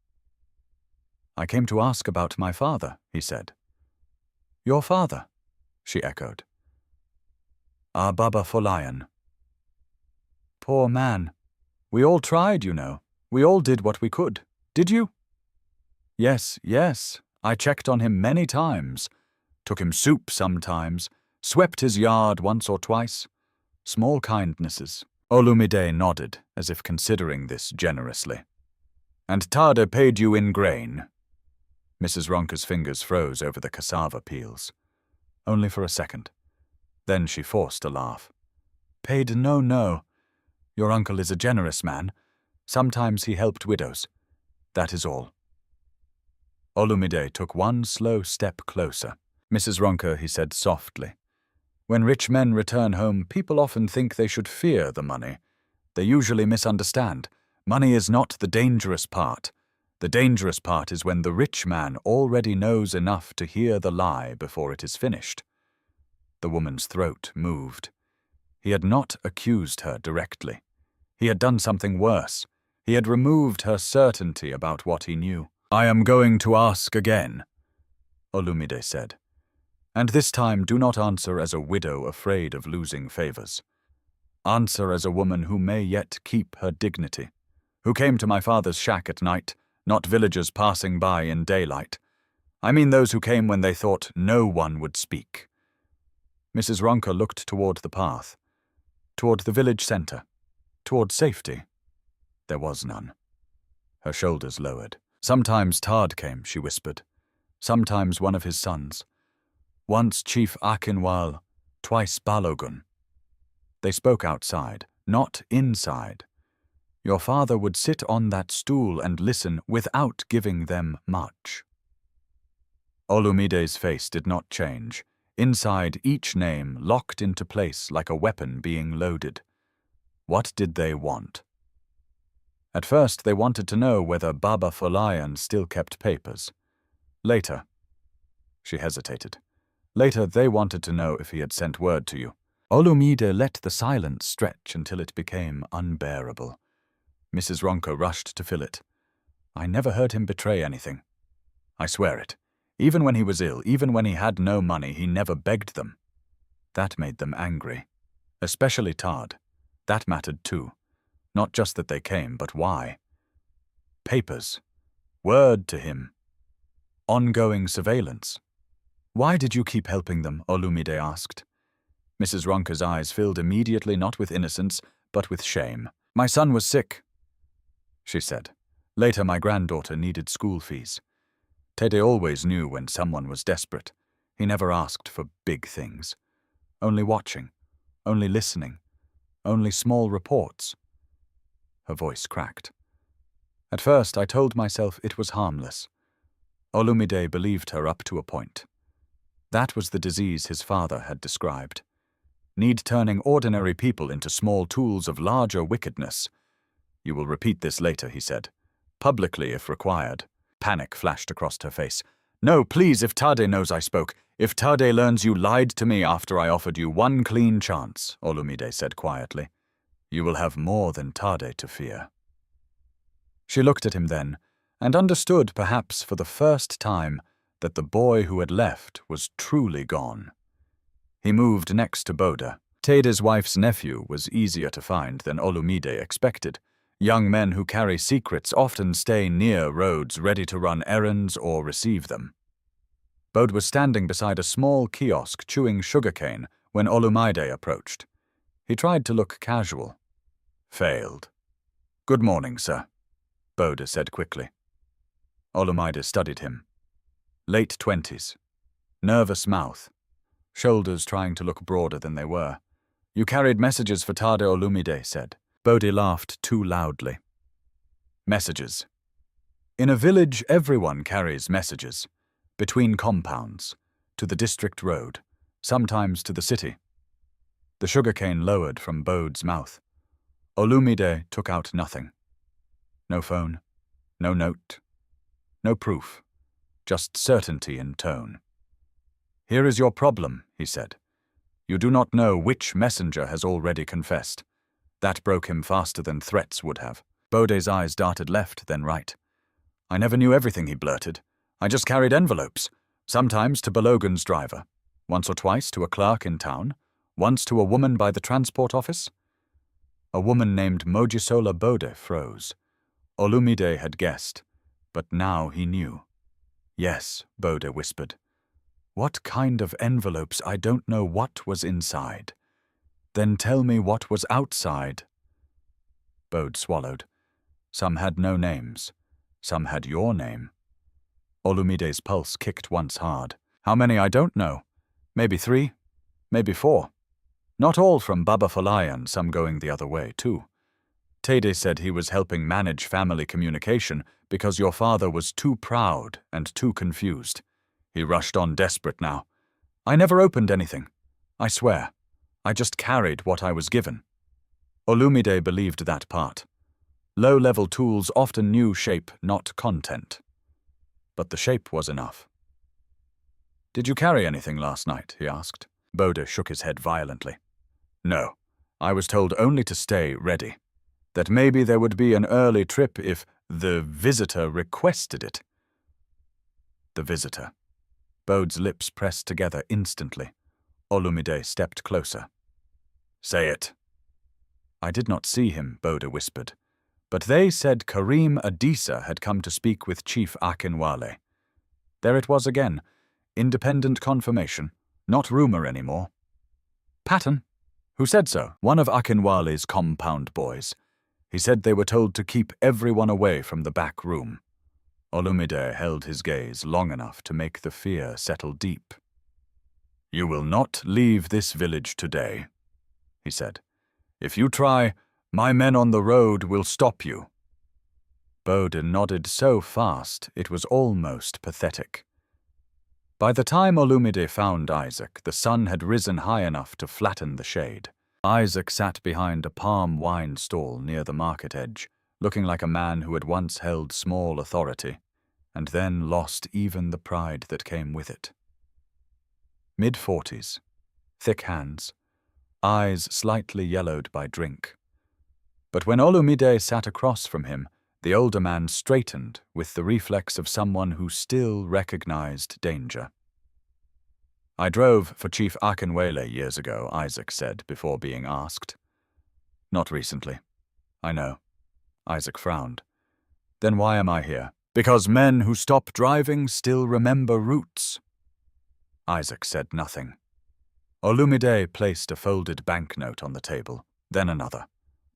[SPEAKER 1] "I came to ask about my father," he said. "Your father?" she echoed. "Our Baba Folayan." "Poor man. We all tried, you know. We all did what we could. Did you?" Yes. I checked on him many times. Took him soup sometimes. Swept his yard once or twice. Small kindnesses." Olumide nodded, as if considering this generously. "And Tade paid you in grain?" Mrs. Ronker's fingers froze over the cassava peels. Only for a second. Then she forced a laugh. "Paid? No. Your uncle is a generous man. Sometimes he helped widows. That is all." Olumide took one slow step closer. "Mrs. Ronker," he said softly, "when rich men return home, people often think they should fear the money. They usually misunderstand. Money is not the dangerous part. The dangerous part is when the rich man already knows enough to hear the lie before it is finished." The woman's throat moved. He had not accused her directly. He had done something worse. He had removed her certainty about what he knew. "I am going to ask again," Olumide said. "And this time do not answer as a widow afraid of losing favors. Answer as a woman who may yet keep her dignity, who came to my father's shack at night, not villagers passing by in daylight. I mean those who came when they thought no one would speak." Mrs. Ronker looked toward the path, toward the village center, toward safety. There was none. Her shoulders lowered. "Sometimes Tade came," she whispered. "Sometimes one of his sons. Once Chief Akinwal, twice Balogun. They spoke outside, not inside. Your father would sit on that stool and listen without giving them much." Olumide's face did not change. Inside each name locked into place like a weapon being loaded. What did they want? At first they wanted to know whether Baba Folayan still kept papers. Later, she hesitated. Later they wanted to know if he had sent word to you. Olumide let the silence stretch until it became unbearable. Mrs. Ronker rushed to fill it. "I never heard him betray anything. I swear it. Even when he was ill, even when he had no money, he never begged them." That made them angry. Especially Tade. That mattered too. Not just that they came, but why. Papers. Word to him. Ongoing surveillance. "Why did you keep helping them?" Olumide asked. Mrs. Ronker's eyes filled immediately, not with innocence, but with shame. "My son was sick," she said. "Later my granddaughter needed school fees. Tede always knew when someone was desperate. He never asked for big things. Only watching. Only listening. Only small reports." Her voice cracked. "At first I told myself it was harmless." Olumide believed her up to a point. That was the disease his father had described. Need turning ordinary people into small tools of larger wickedness. "You will repeat this later," he said. "Publicly if required." Panic flashed across her face. "No, please, if Tade knows I spoke. If Tade learns you lied to me after I offered you one clean chance," Olumide said quietly, "you will have more than Tade to fear." She looked at him then, and understood, perhaps for the first time, that the boy who had left was truly gone. He moved next to Boda. Tade's wife's nephew was easier to find than Olumide expected. Young men who carry secrets often stay near roads ready to run errands or receive them. Bode was standing beside a small kiosk chewing sugarcane when Olumide approached. He tried to look casual. Failed. "Good morning, sir," Bode said quickly. Olumide studied him. Late 20s. Nervous mouth. Shoulders trying to look broader than they were. "You carried messages for Tade Olumide," said. Bode laughed too loudly. Messages. In a village, everyone carries messages. Between compounds, to the district road, sometimes to the city. The sugarcane lowered from Bode's mouth. Olumide took out nothing. No phone, no note, no proof, just certainty in tone. "Here is your problem," he said. "You do not know which messenger has already confessed." That broke him faster than threats would have. Bode's eyes darted left, then right. "I never knew everything," he blurted. "I just carried envelopes, sometimes to Balogan's driver, once or twice to a clerk in town, once to a woman by the transport office." A woman named Mojisola Bode froze. Olumide had guessed, but now he knew. "Yes," Bode whispered. "What kind of envelopes? I don't know what was inside." "Then tell me what was outside." Bode swallowed. Some had no names. Some had your name. Olumide's pulse kicked once hard. "How many? I don't know. Maybe 3, maybe 4. Not all from Baba Folayan, some going the other way, too. Tade said he was helping manage family communication because your father was too proud and too confused. He rushed on desperate now. I never opened anything. I swear. I just carried what I was given." Olumide believed that part. Low-level tools often knew shape, not content. But the shape was enough. "Did you carry anything last night?" he asked. Bode shook his head violently. "No. I was told only to stay ready. That maybe there would be an early trip if the visitor requested it." The visitor. Bode's lips pressed together instantly. Olumide stepped closer. "Say it." "I did not see him," Bode whispered. "But they said Karim Adisa had come to speak with Chief Akinwale." There it was again. Independent confirmation. Not rumor anymore. "Pattern? Who said so?" "One of Akinwale's compound boys. He said they were told to keep everyone away from the back room." Olumide held his gaze long enough to make the fear settle deep. "You will not leave this village today," he said. "If you try, my men on the road will stop you." Bode nodded so fast it was almost pathetic. By the time Olumide found Isaac, the sun had risen high enough to flatten the shade. Isaac sat behind a palm wine stall near the market edge, looking like a man who had once held small authority, and then lost even the pride that came with it. Mid-40s, thick hands, eyes slightly yellowed by drink. But when Olumide sat across from him, the older man straightened with the reflex of someone who still recognized danger. "I drove for Chief Akinwale years ago," Isaac said before being asked. "Not recently." "I know." Isaac frowned. "Then why am I here?" "Because men who stop driving still remember routes." Isaac said nothing. Olumide placed a folded banknote on the table, then another.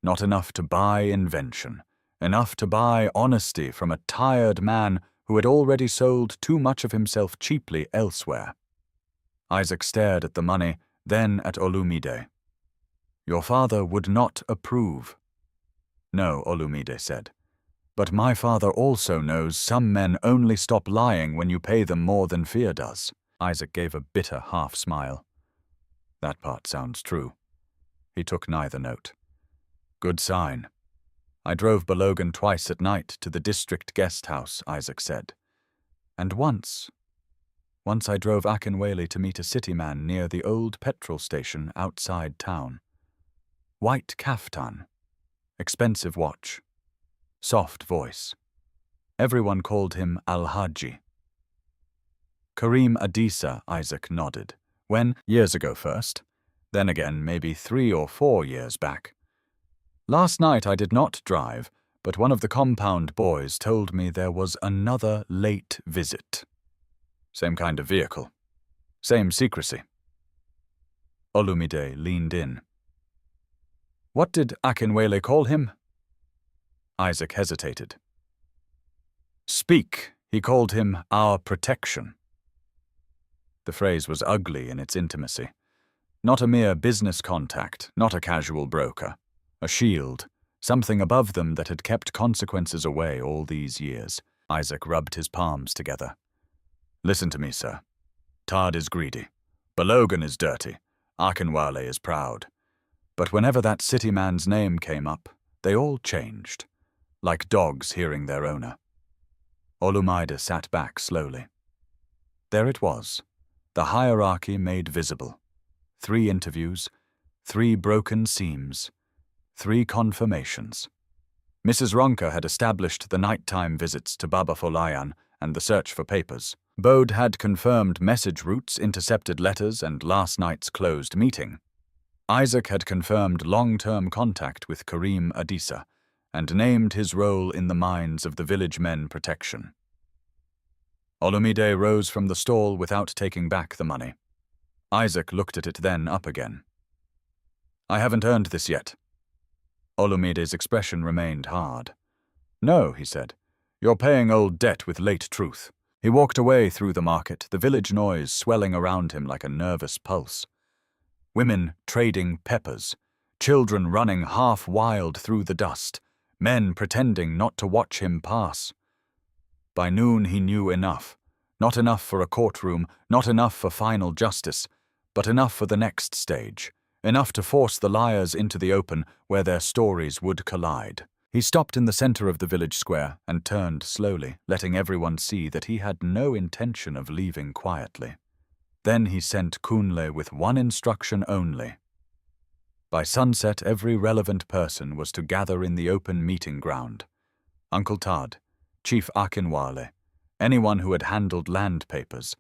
[SPEAKER 1] Not enough to buy invention, enough to buy honesty from a tired man who had already sold too much of himself cheaply elsewhere. Isaac stared at the money, then at Olumide. "Your father would not approve." "No," Olumide said. "But my father also knows some men only stop lying when you pay them more than fear does." Isaac gave a bitter half-smile. "That part sounds true." He took neither note. "Good sign." "I drove Balogan twice at night to the district guest house," Isaac said. "And once I drove Akinwale to meet a city man near the old petrol station outside town. White kaftan, expensive watch, soft voice. Everyone called him Al-Haji." "Karim Adisa," Isaac nodded. "When?" "Years ago first. Then again, maybe 3 or 4 years back." Last night I did not drive, but one of the compound boys told me there was another late visit. Same kind of vehicle. Same secrecy. Olumide leaned in. What did Akinwele call him? Isaac hesitated. Speak, he called him our protection. The phrase was ugly in its intimacy. Not a mere business contact, not a casual broker. A shield, something above them that had kept consequences away all these years. Isaac rubbed his palms together. Listen to me, sir. Tad is greedy. Balogan is dirty. Akinwale is proud. But whenever that city man's name came up, they all changed, like dogs hearing their owner. Olumide sat back slowly. There it was, the hierarchy made visible. 3 interviews, 3 broken seams, 3 confirmations. Mrs. Ronka had established the nighttime visits to Baba Folayan and the search for papers. Bode had confirmed message routes, intercepted letters, and last night's closed meeting. Isaac had confirmed long-term contact with Karim Adisa and named his role in the minds of the village men protection. Olumide rose from the stall without taking back the money. Isaac looked at it, then up again. I haven't earned this yet. Olumide's expression remained hard. No, he said. You're paying old debt with late truth. He walked away through the market, the village noise swelling around him like a nervous pulse. Women trading peppers, children running half wild through the dust, men pretending not to watch him pass. By noon he knew enough. Not enough for a courtroom, not enough for final justice, but enough for the next stage. Enough to force the liars into the open where their stories would collide. He stopped in the center of the village square and turned slowly, letting everyone see that he had no intention of leaving quietly. Then he sent Kunle with one instruction only. By sunset, every relevant person was to gather in the open meeting ground. Uncle Tad, Chief Akinwale, anyone who had handled land papers,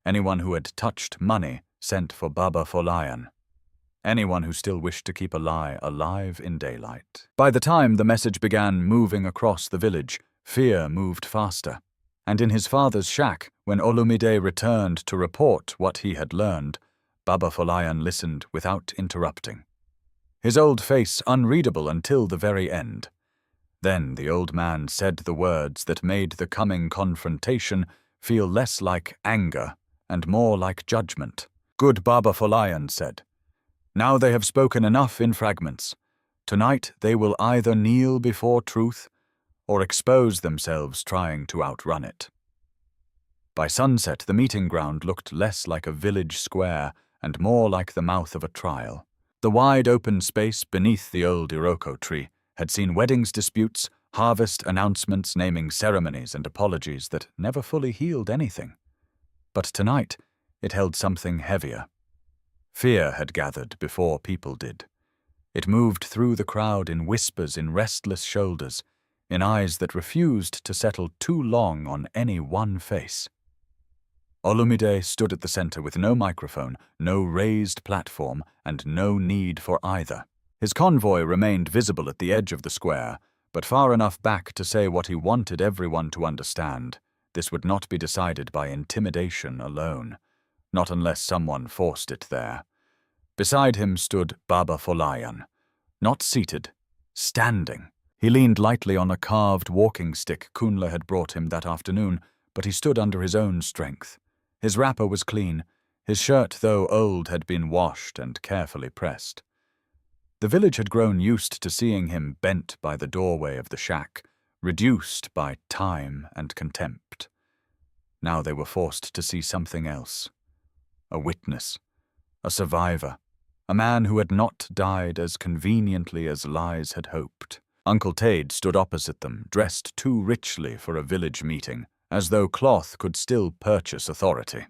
[SPEAKER 1] anyone who had touched money sent for Baba Folayan, anyone who still wished to keep a lie alive in daylight. By the time the message began moving across the village, fear moved faster. And in his father's shack, when Olumide returned to report what he had learned, Baba Folayan listened without interrupting. His old face unreadable until the very end. Then the old man said the words that made the coming confrontation feel less like anger and more like judgment. Good Baba Folayan said, Now they have spoken enough in fragments. Tonight they will either kneel before truth or expose themselves trying to outrun it. By sunset, the meeting ground looked less like a village square and more like the mouth of a trial. The wide open space beneath the old Iroko tree had seen weddings disputes, harvest announcements naming ceremonies and apologies that never fully healed anything. But tonight, it held something heavier. Fear had gathered before people did. It moved through the crowd in whispers, in restless shoulders, in eyes that refused to settle too long on any one face. Olumide stood at the center with no microphone, no raised platform, and no need for either. His convoy remained visible at the edge of the square, but far enough back to say what he wanted everyone to understand. This would not be decided by intimidation alone, not unless someone forced it there. Beside him stood Baba Folayan, not seated, standing. He leaned lightly on a carved walking stick Kunle had brought him that afternoon, but he stood under his own strength. His wrapper was clean. His shirt, though old, had been washed and carefully pressed. The village had grown used to seeing him bent by the doorway of the shack, reduced by time and contempt. Now they were forced to see something else. A witness, a survivor, a man who had not died as conveniently as lies had hoped. Uncle Tade stood opposite them, dressed too richly for a village meeting, as though cloth could still purchase authority.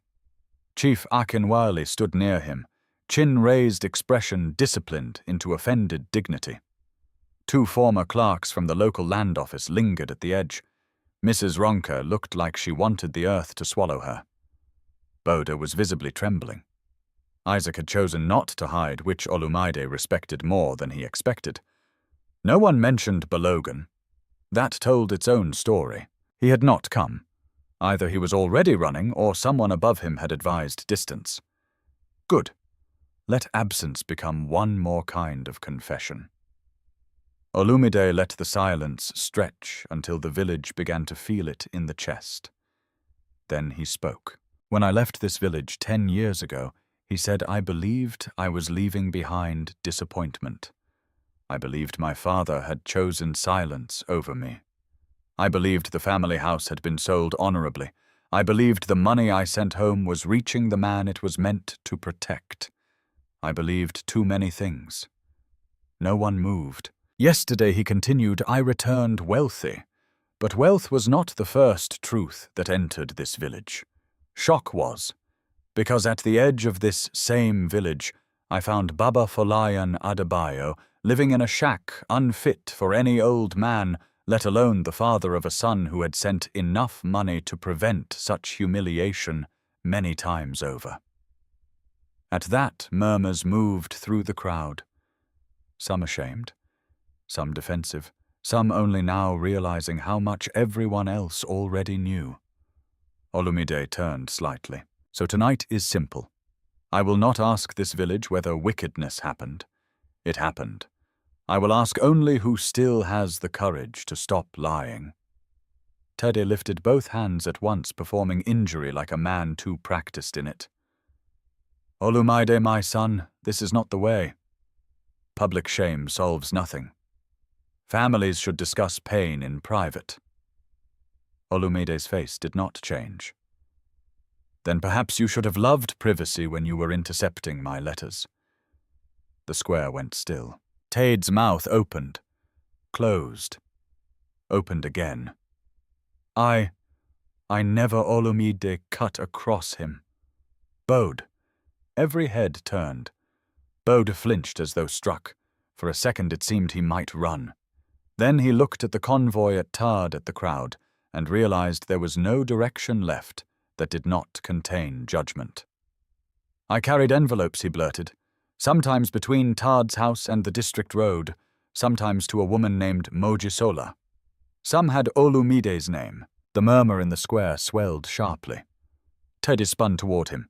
[SPEAKER 1] Chief Akinwale stood near him, chin-raised expression disciplined into offended dignity. 2 former clerks from the local land office lingered at the edge. Mrs. Ronka looked like she wanted the earth to swallow her. Boda was visibly trembling. Isaac had chosen not to hide which Olumide respected more than he expected. No one mentioned Balogan. That told its own story. He had not come. Either he was already running, or someone above him had advised distance. Good. Let absence become one more kind of confession. Olumide let the silence stretch until the village began to feel it in the chest. Then he spoke. When I left this village 10 years ago, he said I believed I was leaving behind disappointment. I believed my father had chosen silence over me. I believed the family house had been sold honorably. I believed the money I sent home was reaching the man it was meant to protect. I believed too many things. No one moved. Yesterday, he continued, I returned wealthy. But wealth was not the first truth that entered this village. Shock was, because at the edge of this same village, I found Baba Folayan Adebayo living in a shack unfit for any old man, let alone the father of a son who had sent enough money to prevent such humiliation many times over. At that, murmurs moved through the crowd. Some ashamed, some defensive, some only now realizing how much everyone else already knew. Olumide turned slightly. So tonight is simple. I will not ask this village whether wickedness happened. It happened. I will ask only who still has the courage to stop lying. Tede lifted both hands at once, performing injury like a man too practiced in it. Olumide, my son, this is not the way. Public shame solves nothing. Families should discuss pain in private. Olumide's face did not change. Then perhaps you should have loved privacy when you were intercepting my letters. The square went still. Tade's mouth opened, closed, opened again. I never Olumide cut across him. Bowed. Every head turned. Bode flinched as though struck. For a second it seemed he might run. Then he looked at the convoy at Tad at the crowd and realized there was no direction left that did not contain judgment. I carried envelopes, he blurted, sometimes between Tad's house and the district road, sometimes to a woman named Mojisola. Some had Olumide's name. The murmur in the square swelled sharply. Teddy spun toward him.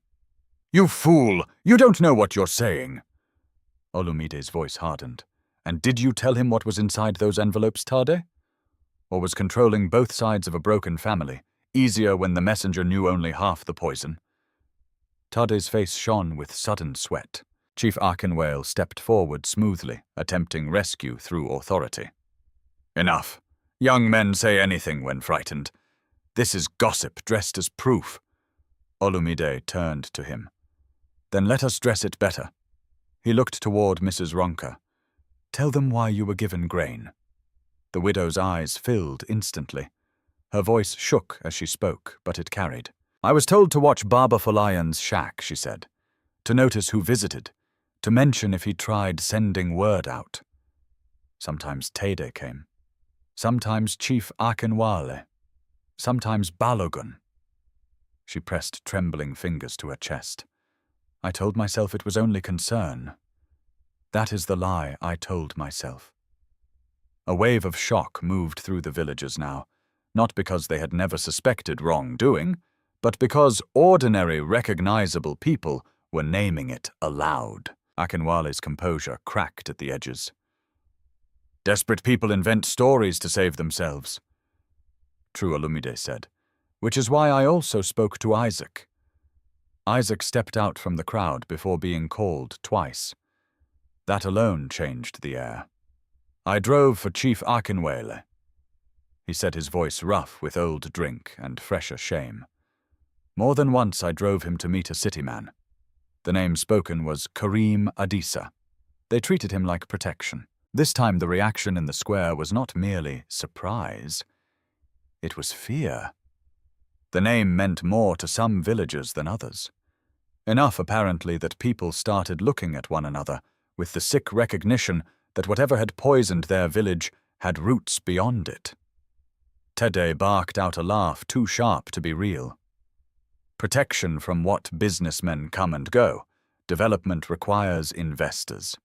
[SPEAKER 1] You fool! You don't know what you're saying! Olumide's voice hardened. And did you tell him what was inside those envelopes, Tade? Or was controlling both sides of a broken family easier when the messenger knew only half the poison? Tade's face shone with sudden sweat. Chief Arkinwale stepped forward smoothly, attempting rescue through authority. Enough. Young men say anything when frightened. This is gossip dressed as proof. Olumide turned to him. Then let us dress it better. He looked toward Mrs. Ronka. Tell them why you were given grain. The widow's eyes filled instantly. Her voice shook as she spoke, but it carried. I was told to watch Baba Folayan's shack, she said. To notice who visited. To mention if he tried sending word out. Sometimes Tede came. Sometimes Chief Akinwale. Sometimes Balogun. She pressed trembling fingers to her chest. I told myself it was only concern. That is the lie I told myself. A wave of shock moved through the villagers now, not because they had never suspected wrongdoing, but because ordinary, recognizable people were naming it aloud. Akinwale's composure cracked at the edges. Desperate people invent stories to save themselves. True, Olumide said, which is why I also spoke to Isaac. Isaac stepped out from the crowd before being called twice. That alone changed the air. I drove for Chief Akinwale. He said, his voice rough with old drink and fresher shame. More than once I drove him to meet a city man. The name spoken was Karim Adisa. They treated him like protection. This time the reaction in the square was not merely surprise. It was fear. The name meant more to some villagers than others. Enough, apparently, that people started looking at one another with the sick recognition that whatever had poisoned their village had roots beyond it. Tede barked out a laugh too sharp to be real. Protection from what businessmen come and go. Development requires investors.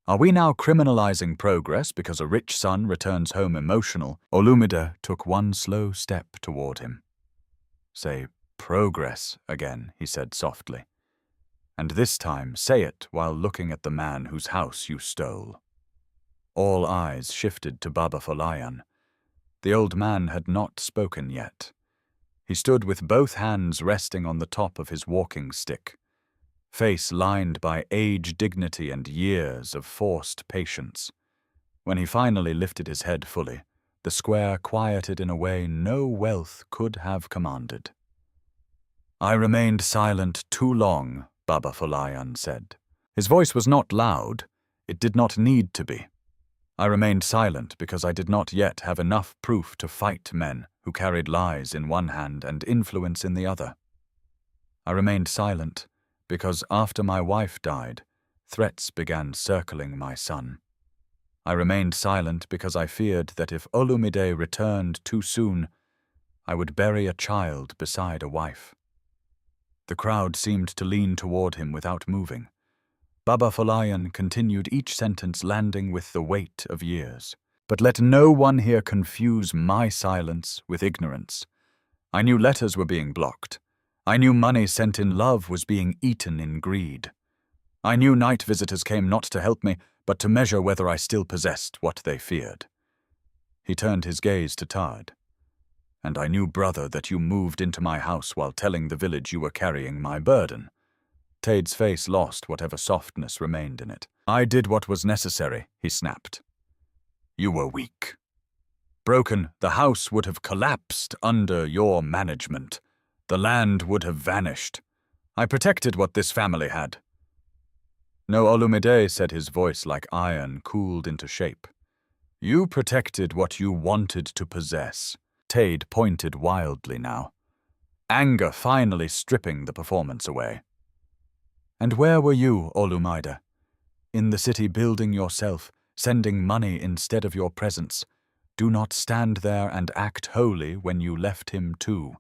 [SPEAKER 1] Are we now criminalizing progress because a rich son returns home emotional? Olumide took one slow step toward him. Say progress again, he said softly. And this time say it while looking at the man whose house you stole. All eyes shifted to Baba Folayan. The old man had not spoken yet. He stood with both hands resting on the top of his walking stick, face lined by age, dignity, and years of forced patience. When he finally lifted his head fully, the square quieted in a way no wealth could have commanded. I remained silent too long, Baba Folayan said. His voice was not loud. It did not need to be. I remained silent because I did not yet have enough proof to fight men who carried lies in one hand and influence in the other. I remained silent because after my wife died, threats began circling my son. I remained silent because I feared that if Olumide returned too soon, I would bury a child beside a wife. The crowd seemed to lean toward him without moving. Baba Folayan continued each sentence landing with the weight of years. But let no one here confuse my silence with ignorance. I knew letters were being blocked. I knew money sent in love was being eaten in greed. I knew night visitors came not to help me, but to measure whether I still possessed what they feared. He turned his gaze to Tad. And I knew, brother, that you moved into my house while telling the village you were carrying my burden. Tade's face lost whatever softness remained in it. I did what was necessary, he snapped. You were weak. Broken, the house would have collapsed under your management. The land would have vanished. I protected what this family had. No, Olumide, said, his voice like iron cooled into shape. You protected what you wanted to possess. Tade pointed wildly now, anger finally stripping the performance away. And where were you, Olumide? In the city building yourself, sending money instead of your presence. Do not stand there and act holy when you left him too.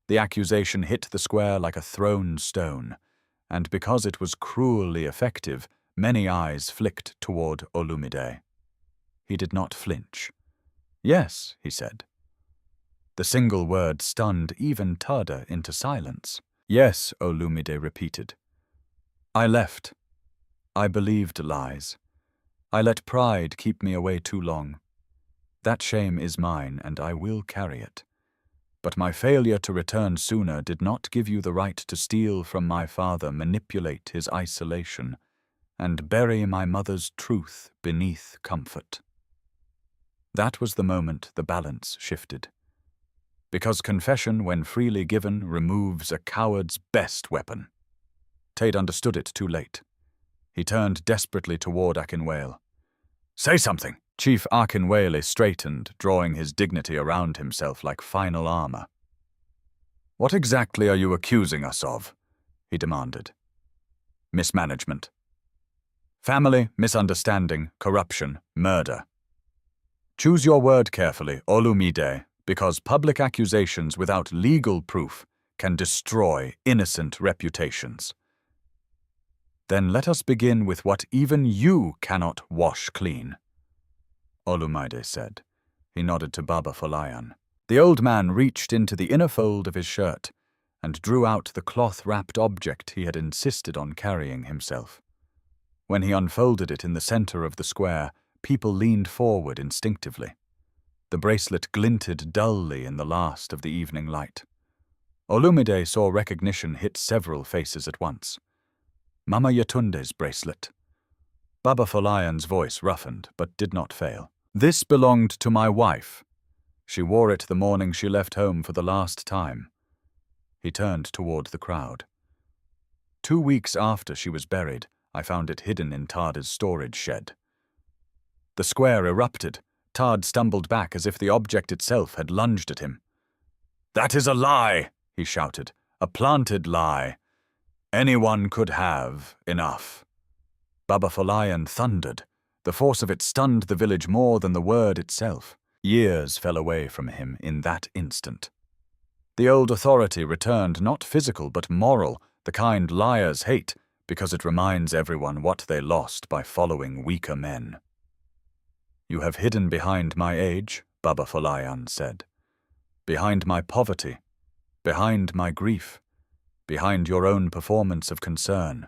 [SPEAKER 1] The accusation hit the square like a thrown stone, and because it was cruelly effective, many eyes flicked toward Olumide. He did not flinch. Yes, he said. The single word stunned even Tada into silence. Yes, Olumide repeated. I left. I believed lies. I let pride keep me away too long. That shame is mine, and I will carry it. But my failure to return sooner did not give you the right to steal from my father, manipulate his isolation, and bury my mother's truth beneath comfort. That was the moment the balance shifted. Because confession, when freely given, removes a coward's best weapon. Tade understood it too late. He turned desperately toward Akinwale. Say something! Chief Akinwale straightened, drawing his dignity around himself like final armor. What exactly are you accusing us of? He demanded. Mismanagement. Family, misunderstanding, corruption, murder. Choose your word carefully, Olumide, because public accusations without legal proof can destroy innocent reputations. Then let us begin with what even you cannot wash clean, Olumide said. He nodded to Baba Folayan. The old man reached into the inner fold of his shirt and drew out the cloth-wrapped object he had insisted on carrying himself. When he unfolded it in the center of the square, people leaned forward instinctively. The bracelet glinted dully in the last of the evening light. Olumide saw recognition hit several faces at once. Mama Yatunde's bracelet. Baba Folayan's voice roughened, but did not fail. This belonged to my wife. She wore it the morning she left home for the last time. He turned toward the crowd. 2 weeks after she was buried, I found it hidden in Tada's storage shed. The square erupted. Tad stumbled back as if the object itself had lunged at him. That is a lie, he shouted. A planted lie. Anyone could have enough. Baba Folayan thundered. The force of it stunned the village more than the word itself. Years fell away from him in that instant. The old authority returned, not physical but moral, the kind liars hate, because it reminds everyone what they lost by following weaker men. You have hidden behind my age, Baba Folayan said, behind my poverty, behind my grief, behind your own performance of concern.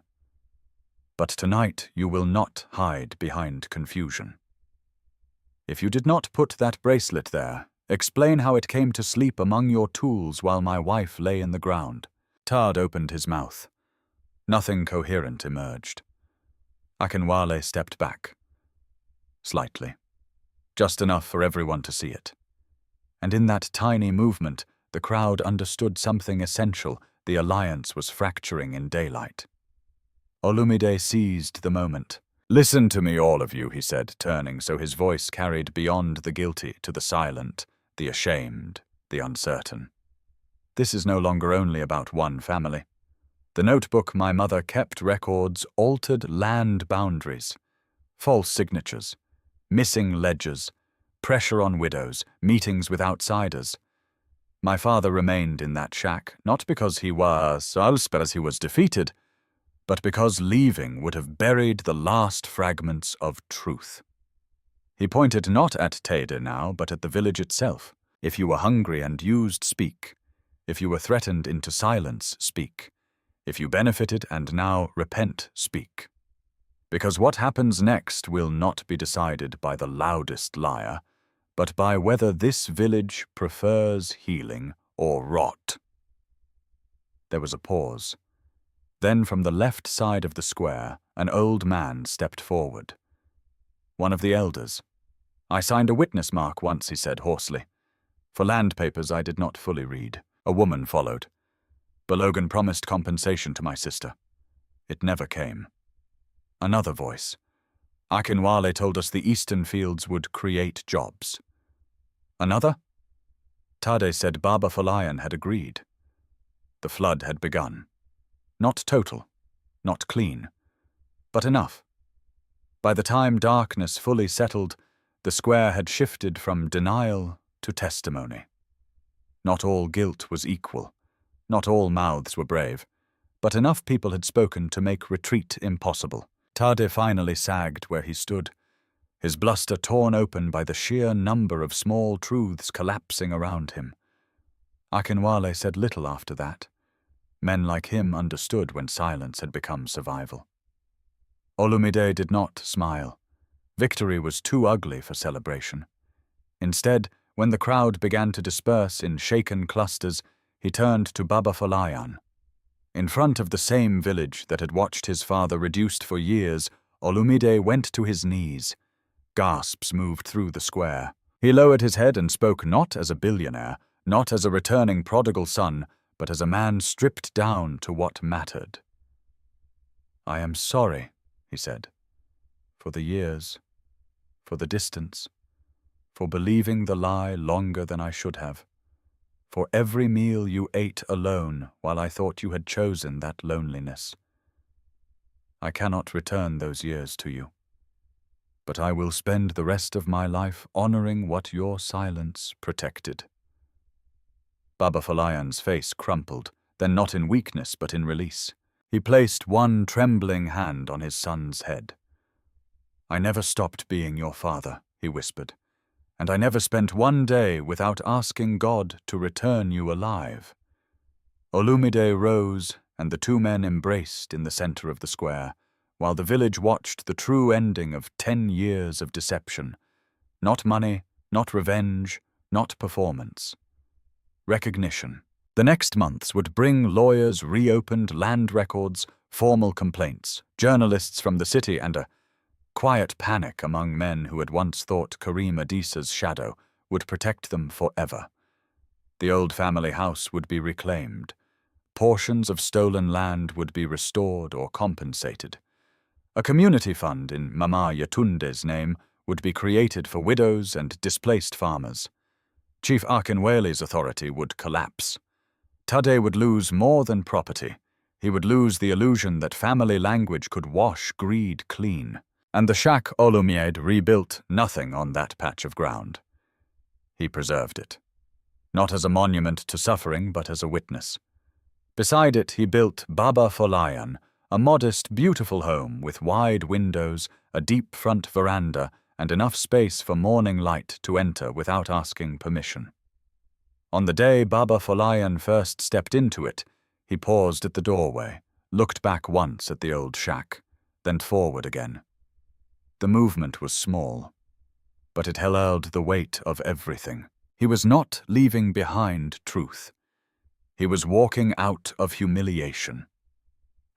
[SPEAKER 1] But tonight you will not hide behind confusion. If you did not put that bracelet there, explain how it came to sleep among your tools while my wife lay in the ground. Tad opened his mouth. Nothing coherent emerged. Akinwale stepped back. Slightly. Just enough for everyone to see it. And in that tiny movement, the crowd understood something essential. The alliance was fracturing in daylight. Olumide seized the moment. "Listen to me, all of you," he said, turning so his voice carried beyond the guilty to the silent, the ashamed, the uncertain. This is no longer only about one family. The notebook my mother kept records altered land boundaries, false signatures, missing ledgers, pressure on widows, meetings with outsiders. My father remained in that shack, not because he was defeated, but because leaving would have buried the last fragments of truth. He pointed not at Tede now, but at the village itself. If you were hungry and used, speak. If you were threatened into silence, speak. If you benefited and now repent, speak. Because what happens next will not be decided by the loudest liar, but by whether this village prefers healing or rot. There was a pause. Then from the left side of the square, an old man stepped forward. One of the elders. "I signed a witness mark once," he said hoarsely. "For land papers I did not fully read." A woman followed. "Balogan promised compensation to my sister. It never came." Another voice. "Akinwale told us the eastern fields would create jobs." Another? Tade said Baba Folayan had agreed. The flood had begun. Not total, not clean, but enough. By the time darkness fully settled, the square had shifted from denial to testimony. Not all guilt was equal, not all mouths were brave, but enough people had spoken to make retreat impossible. Tade finally sagged where he stood, his bluster torn open by the sheer number of small truths collapsing around him. Akinwale said little after that. Men like him understood when silence had become survival. Olumide did not smile. Victory was too ugly for celebration. Instead, when the crowd began to disperse in shaken clusters, he turned to Baba Folayan. In front of the same village that had watched his father reduced for years, Olumide went to his knees. Gasps moved through the square. He lowered his head and spoke not as a billionaire, not as a returning prodigal son, but as a man stripped down to what mattered. "I am sorry," he said, "for the years, for the distance, for believing the lie longer than I should have, for every meal you ate alone while I thought you had chosen that loneliness. I cannot return those years to you, but I will spend the rest of my life honoring what your silence protected." Baba Folayan's face crumpled, then not in weakness but in release. He placed one trembling hand on his son's head. "I never stopped being your father," he whispered, "and I never spent one day without asking God to return you alive." Olumide rose, and the two men embraced in the center of the square, while the village watched the true ending of 10 years of deception. Not money, not revenge, not performance. Recognition. The next months would bring lawyers, reopened land records, formal complaints, journalists from the city, and a quiet panic among men who had once thought Karim Adisa's shadow would protect them forever. The old family house would be reclaimed. Portions of stolen land would be restored or compensated. A community fund in Mama Yatunde's name would be created for widows and displaced farmers. Chief Akinwale's authority would collapse. Tade would lose more than property. He would lose the illusion that family language could wash greed clean. And the shack Olumide rebuilt nothing on that patch of ground. He preserved it. Not as a monument to suffering, but as a witness. Beside it he built Baba Folayan, a modest, beautiful home with wide windows, a deep front veranda, and enough space for morning light to enter without asking permission. On the day Baba Folayan first stepped into it, he paused at the doorway, looked back once at the old shack, then forward again. The movement was small, but it held the weight of everything. He was not leaving behind truth. He was walking out of humiliation.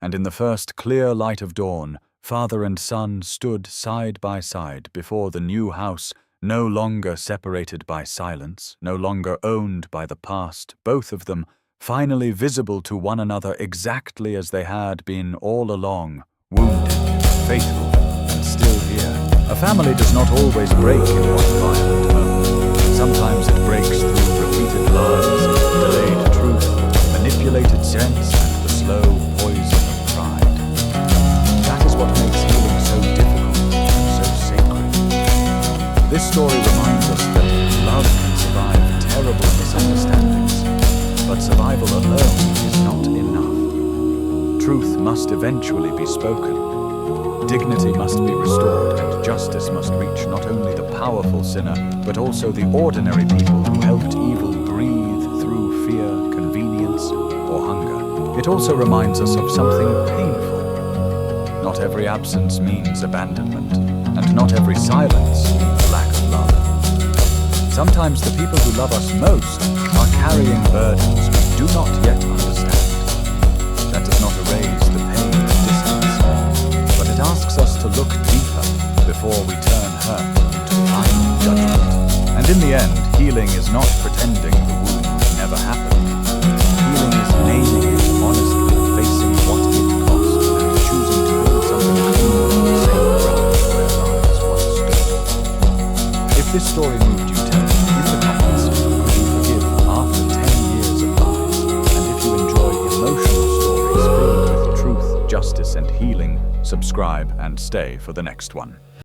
[SPEAKER 1] And in the first clear light of dawn, father and son stood side by side before the new house, no longer separated by silence, no longer owned by the past, both of them finally visible to one another exactly as they had been all along, wounded, faithful, and still here. A family does not always break in one violent moment. Sometimes it breaks through repeated lies, delayed truth, manipulated sense, and the slow poison of pride. That is what makes healing so difficult and so sacred. This story reminds us that love can survive terrible misunderstandings, but survival alone is not enough. Truth must eventually be spoken. Dignity must be restored, and justice must reach not only the powerful sinner, but also the ordinary people who helped evil breathe through fear, convenience, or hunger. It also reminds us of something painful. Not every absence means abandonment, and not every silence means lack of love. Sometimes the people who love us most are carrying burdens we do not yet understand. That does not erase the pain of distance, but it asks us to look deeper before we turn hurt into final judgment. And in the end, healing is not pretending the wound never happened. Healing is naming it honestly, facing what it cost, and choosing to build something clean on the same ground where lives once stood. If this story moved you, tell me in the comments, could you forgive after 10 years of lies? And if you enjoy emotional stories filled with truth, justice, and healing, subscribe and stay for the next one.